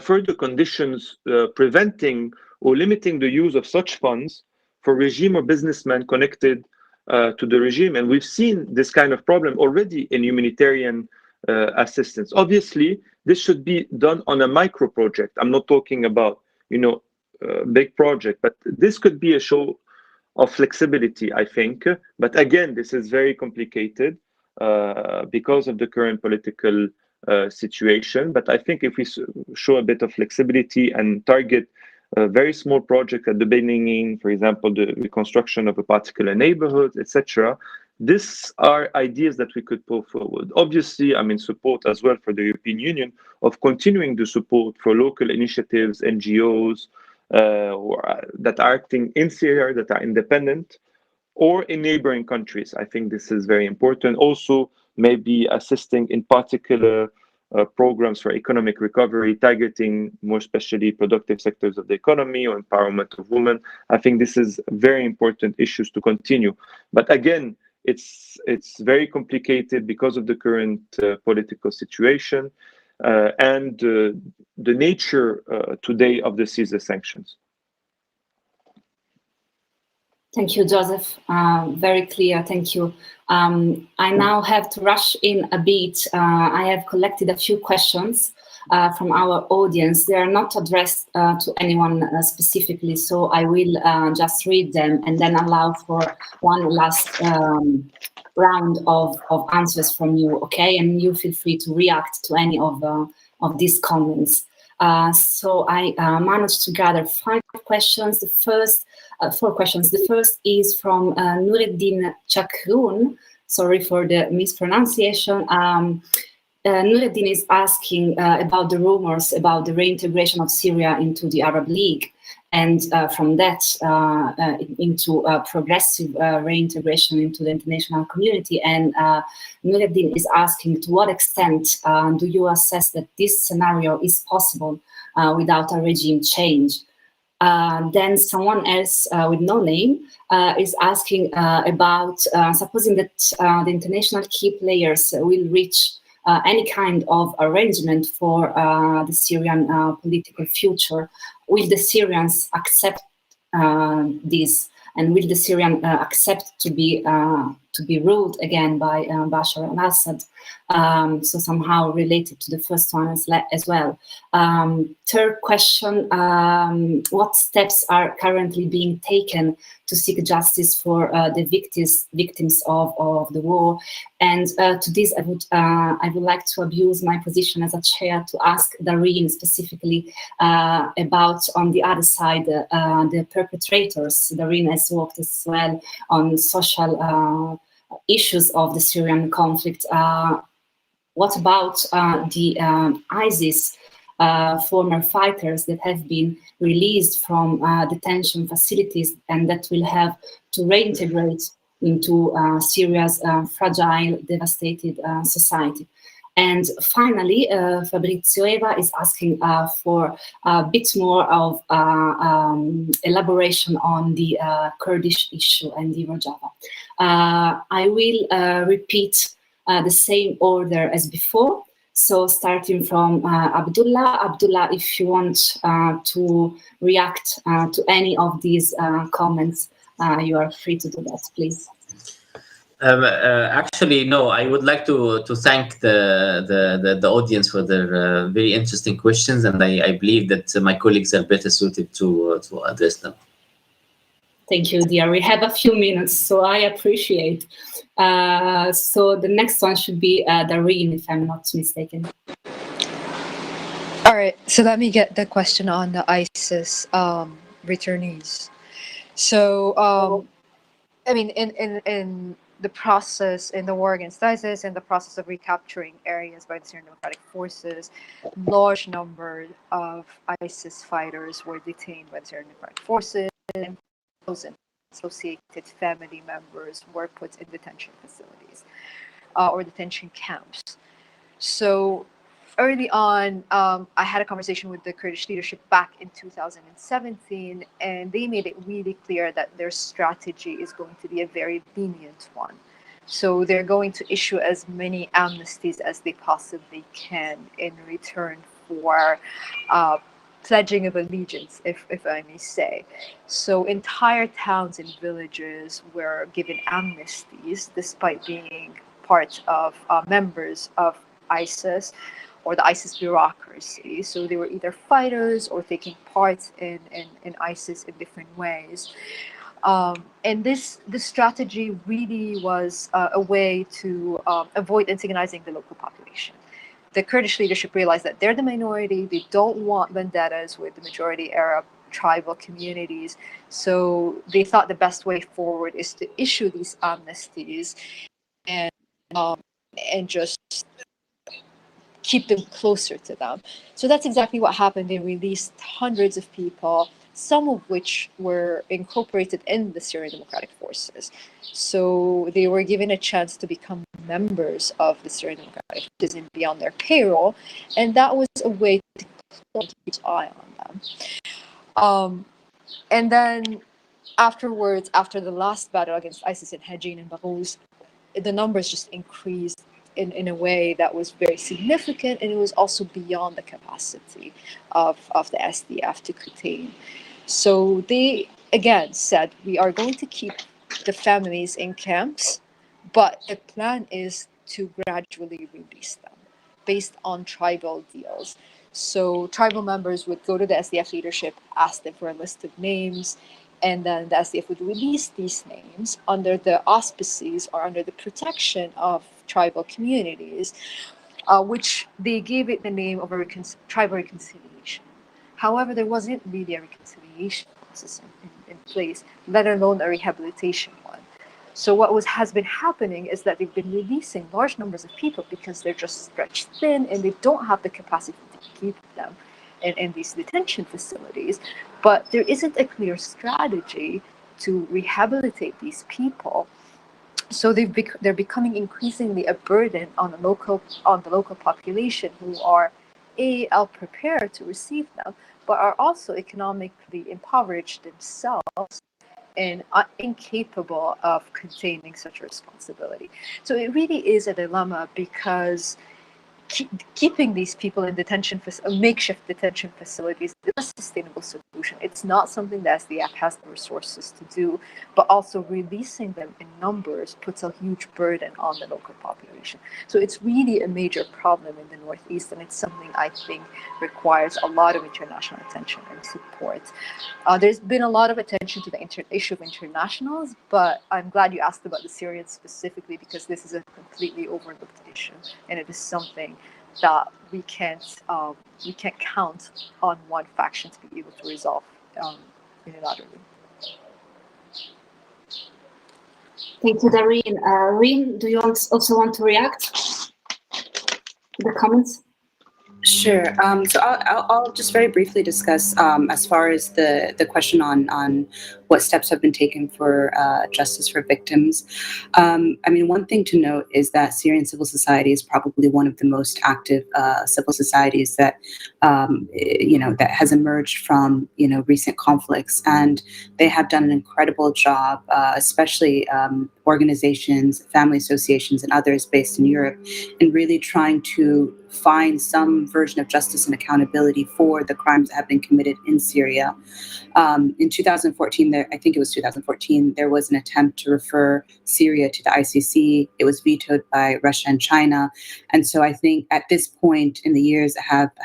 further conditions preventing or limiting the use of such funds for regime or businessmen connected to the regime. And we've seen this kind of problem already in humanitarian assistance. Obviously, this should be done on a micro project. I'm not talking about, big project, but this could be a show of flexibility, I think. But again, this is very complicated because of the current political situation. But I think if we show a bit of flexibility and target a very small project at the beginning, for example, the reconstruction of a particular neighborhood, etc., these are ideas that we could put forward. Obviously, I'm in support as well for the European Union of continuing the support for local initiatives, NGOs, that are acting in Syria, that are independent, or in neighboring countries. I think this is very important. Also, maybe assisting in particular programs for economic recovery, targeting more especially productive sectors of the economy or empowerment of women. I think this is very important issues to continue. But again, it's very complicated because of the current political situation and the nature today of the Caesar sanctions. Thank you, Joseph. Very clear. Thank you. I now have to rush in a bit. I have collected a few questions from our audience. They are not addressed to anyone specifically, so I will just read them and then allow for one last round of answers from you, okay? And you feel free to react to any of these comments. So I managed to gather 5 questions. The first 4 questions. The first is from Nureddin Chakrun. Sorry for the mispronunciation. Nureddin is asking about the rumors about the reintegration of Syria into the Arab League, and from that into progressive reintegration into the international community. And Nureddin is asking, to what extent do you assess that this scenario is possible without a regime change? Then someone else with no name is asking about supposing that the international key players will reach any kind of arrangement for the Syrian political future. Will the Syrians accept this, and will the Syrian accept to be ruled again by Bashar al-Assad? So somehow related to the first one as well. Third question, what steps are currently being taken to seek justice for the victims of the war? And to this, I would like to abuse my position as a chair to ask Darine specifically about, on the other side, the perpetrators. Darine has worked as well on social issues of the Syrian conflict. what about the ISIS former fighters that have been released from detention facilities and that will have to reintegrate into Syria's fragile, devastated society? And finally, Fabrizio Eva is asking for a bit more of elaboration on the Kurdish issue and the Rojava. I will repeat the same order as before. So starting from Abdullah. Abdullah, if you want to react to any of these comments, you are free to do that, please. Actually, no. I would like to thank the audience for their very interesting questions, and I believe that my colleagues are better suited to address them. Thank you, dear. We have a few minutes, so I appreciate. So the next one should be Dareen, if I'm not mistaken. All right, so let me get the question on the ISIS returnees. So, I mean, in the process, in the war against ISIS, and the process of recapturing areas by the Syrian Democratic Forces, large number of ISIS fighters were detained by the Syrian Democratic Forces, and thousands of associated family members were put in detention facilities or detention camps. So early on, I had a conversation with the Kurdish leadership back in 2017, and they made it really clear that their strategy is going to be a very lenient one. So they're going to issue as many amnesties as they possibly can in return for pledging of allegiance, if I may say. So entire towns and villages were given amnesties despite being part of members of ISIS or the ISIS bureaucracy. So they were either fighters or taking part in ISIS in different ways. And this strategy really was a way to avoid antagonizing the local population. The Kurdish leadership realized that they're the minority. They don't want vendettas with the majority Arab tribal communities. So they thought the best way forward is to issue these amnesties and just keep them closer to them. So that's exactly what happened. They released hundreds of people, some of which were incorporated in the Syrian Democratic Forces. So they were given a chance to become members of the Syrian Democratic Forces and be on their payroll. And that was a way to keep an eye on them. And then afterwards, after the last battle against ISIS in Hajin and Baghuz, the numbers just increased in a way that was very significant, and it was also beyond the capacity of the SDF to contain. So they, again, said, we are going to keep the families in camps, but the plan is to gradually release them based on tribal deals. So tribal members would go to the SDF leadership, ask them for a list of names, and then the SDF would release these names under the auspices or under the protection of tribal communities, which they gave it the name of a tribal reconciliation. However, there wasn't really a reconciliation process in place, let alone a rehabilitation one. So what has been happening is that they've been releasing large numbers of people because they're just stretched thin and they don't have the capacity to keep them in these detention facilities. But there isn't a clear strategy to rehabilitate these people. So they're becoming increasingly a burden on the local population, who are prepared to receive them, but are also economically impoverished themselves and incapable of containing such a responsibility. So it really is a dilemma, because keeping these people in makeshift detention facilities is a sustainable solution. It's not something that SDF has the resources to do, but also releasing them in numbers puts a huge burden on the local population. So it's really a major problem in the Northeast, and it's something I think requires a lot of international attention and support. There's been a lot of attention to the issue of internationals, but I'm glad you asked about the Syrians specifically, because this is a completely overlooked issue, and it is something that we can't count on one faction to be able to resolve unilaterally. Thank you, Dareen. Reem, do you also want to react? the comments? Sure. So I'll just very briefly discuss as far as the question on what steps have been taken for justice for victims. I mean, one thing to note is that Syrian civil society is probably one of the most active civil societies that that has emerged from recent conflicts, and they have done an incredible job, especially organizations, family associations, and others based in Europe, in really trying to find some version of justice and accountability for the crimes that have been committed in Syria. In 2014, I think it was 2014, there was an attempt to refer Syria to the ICC. It was vetoed by Russia and China. And so I think at this point in the years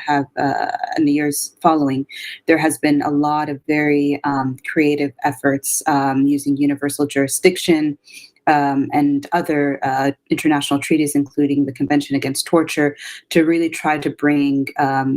in the years following, there has been a lot of very creative efforts using universal jurisdiction, and other international treaties, including the Convention Against Torture, to really try to bring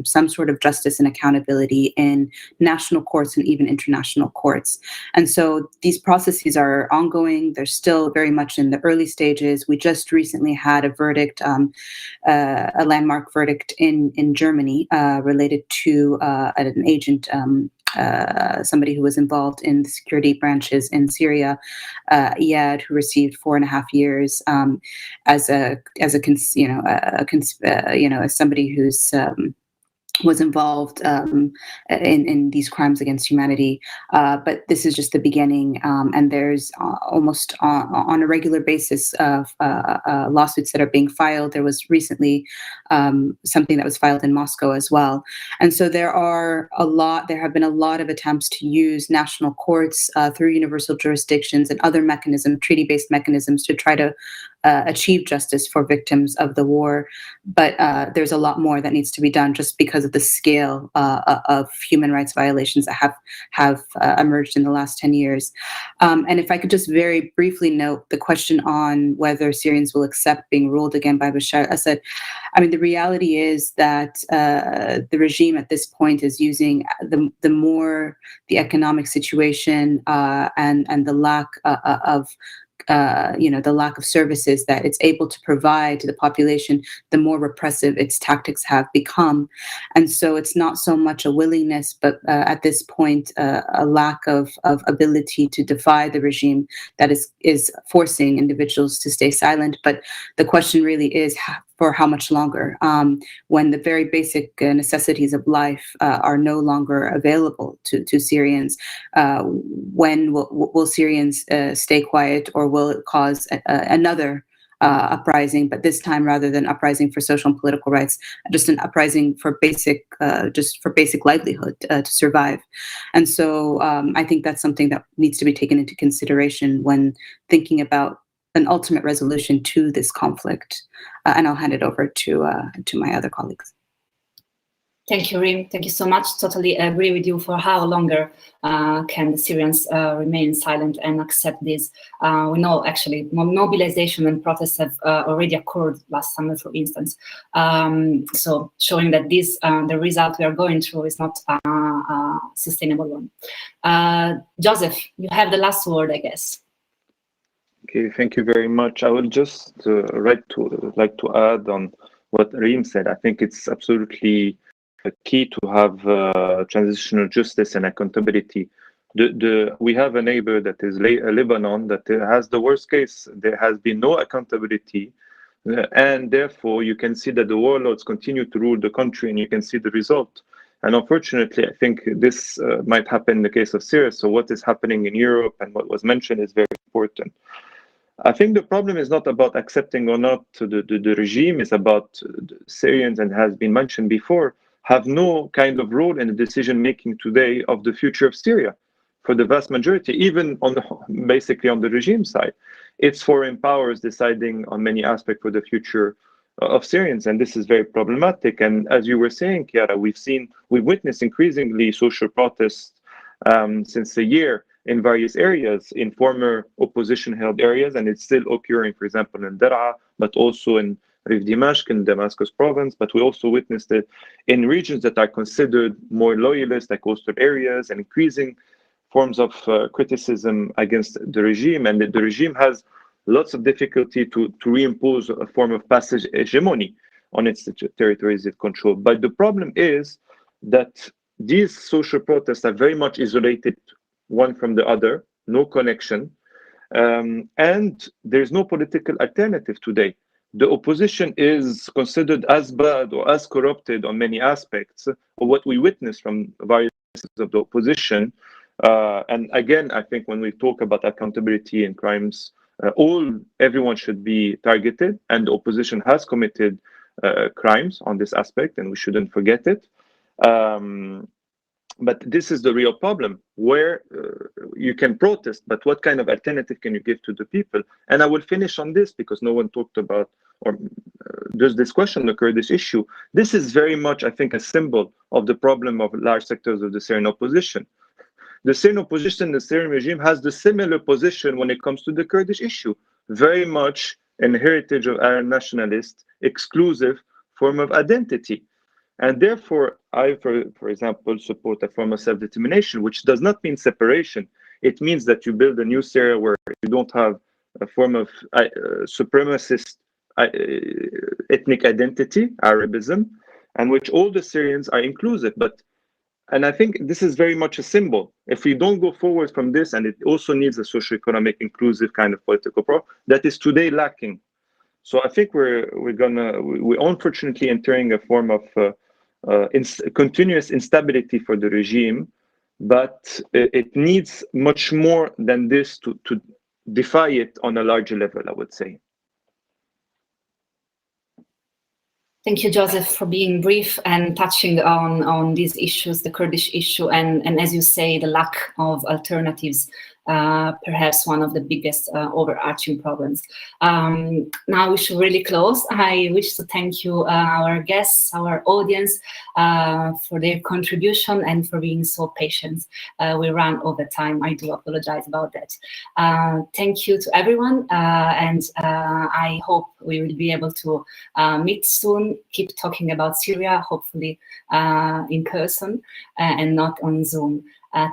some sort of justice and accountability in national courts and even international courts. And so these processes are ongoing. They're still very much in the early stages. We just recently had a verdict, a landmark verdict in Germany related to an agent, somebody who was involved in the security branches in Syria, Iyad, who received 4.5 years as somebody who's was involved in these crimes against humanity. But this is just the beginning, and there's almost on a regular basis lawsuits that are being filed. There was recently something that was filed in Moscow as well. And so there have been a lot of attempts to use national courts through universal jurisdictions and other mechanisms, treaty-based mechanisms, to try to achieve justice for victims of the war. But there's a lot more that needs to be done, just because of the scale of human rights violations that have emerged in the last 10 years. And if I could just very briefly note the question on whether Syrians will accept being ruled again by Bashar al-Assad. I mean, the reality is that the regime at this point is using the more the economic situation and the lack of the lack of services that it's able to provide to the population, the more repressive its tactics have become. And so it's not so much a willingness, but at this point, a lack of ability to defy the regime that is forcing individuals to stay silent. But the question really is, for how much longer, when the very basic necessities of life are no longer available to Syrians? When will Syrians stay quiet, or will it cause another uprising, but this time, rather than uprising for social and political rights, just an uprising for basic livelihood to survive? And so I think that's something that needs to be taken into consideration when thinking about an ultimate resolution to this conflict. And I'll hand it over to my other colleagues. Thank you, Reem. Thank you so much. Totally agree with you. For how longer can the Syrians remain silent and accept this? We know actually mobilization and protests have already occurred last summer, for instance. So showing that this, the result we are going through, is not a sustainable one. Joseph, you have the last word, I guess. Okay, thank you very much. I would just like to add on what Reem said. I think it's absolutely key to have transitional justice and accountability. We have a neighbor that is Lebanon that has the worst case. There has been no accountability, and therefore you can see that the warlords continue to rule the country, and you can see the result. And unfortunately, I think this might happen in the case of Syria. So what is happening in Europe and what was mentioned is very important. I think the problem is not about accepting or not the regime. It's about Syrians, and has been mentioned before, have no kind of role in the decision-making today of the future of Syria. For the vast majority, even basically on the regime side, it's foreign powers deciding on many aspects for the future of Syrians, and this is very problematic. And as you were saying, Chiara, we've witnessed increasingly social protests since a year in various areas, in former opposition-held areas, and it's still occurring, for example, in Dar'a, but also in Rif Dimashq in Damascus province. But we also witnessed it in regions that are considered more loyalist, like coastal areas, and increasing forms of criticism against the regime. And the regime has lots of difficulty to reimpose a form of passage hegemony. on its territories it controls. But the problem is that these social protests are very much isolated one from the other, no connection, and there's no political alternative today. The opposition is considered as bad or as corrupted on many aspects, or what we witness from various of the opposition. And again, I think when we talk about accountability and crimes, everyone should be targeted, and the opposition has committed crimes on this aspect, and we shouldn't forget it. But this is the real problem, where you can protest, but what kind of alternative can you give to the people? And I will finish on this because no one talked about, or there's this question, the Kurdish issue. This is very much, I think, a symbol of the problem of large sectors of the Syrian opposition. The Syrian opposition, the Syrian regime has the similar position when it comes to the Kurdish issue, very much an heritage of Arab nationalist, exclusive form of identity. And therefore, I, for example, support a form of self-determination, which does not mean separation. It means that you build a new Syria where you don't have a form of supremacist ethnic identity, Arabism, and which all the Syrians are inclusive. And I think this is very much a symbol. If we don't go forward from this, and it also needs a socio-economic, inclusive kind of political program that is today lacking. So I think we're unfortunately entering a form of continuous instability for the regime, but it needs much more than this to defy it on a larger level, I would say. Thank you, Joseph, for being brief and touching on these issues, the Kurdish issue, and as you say, the lack of alternatives, perhaps one of the biggest overarching problems. Now we should really close. I wish to thank you, our guests, our audience, for their contribution and for being so patient. We ran over time. I do apologize about that. Thank you to everyone, and I hope we will be able to meet soon, keep talking about Syria, hopefully in person and not on Zoom.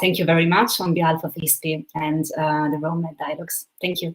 Thank you very much on behalf of ISPI and the Rome Dialogues. Thank you.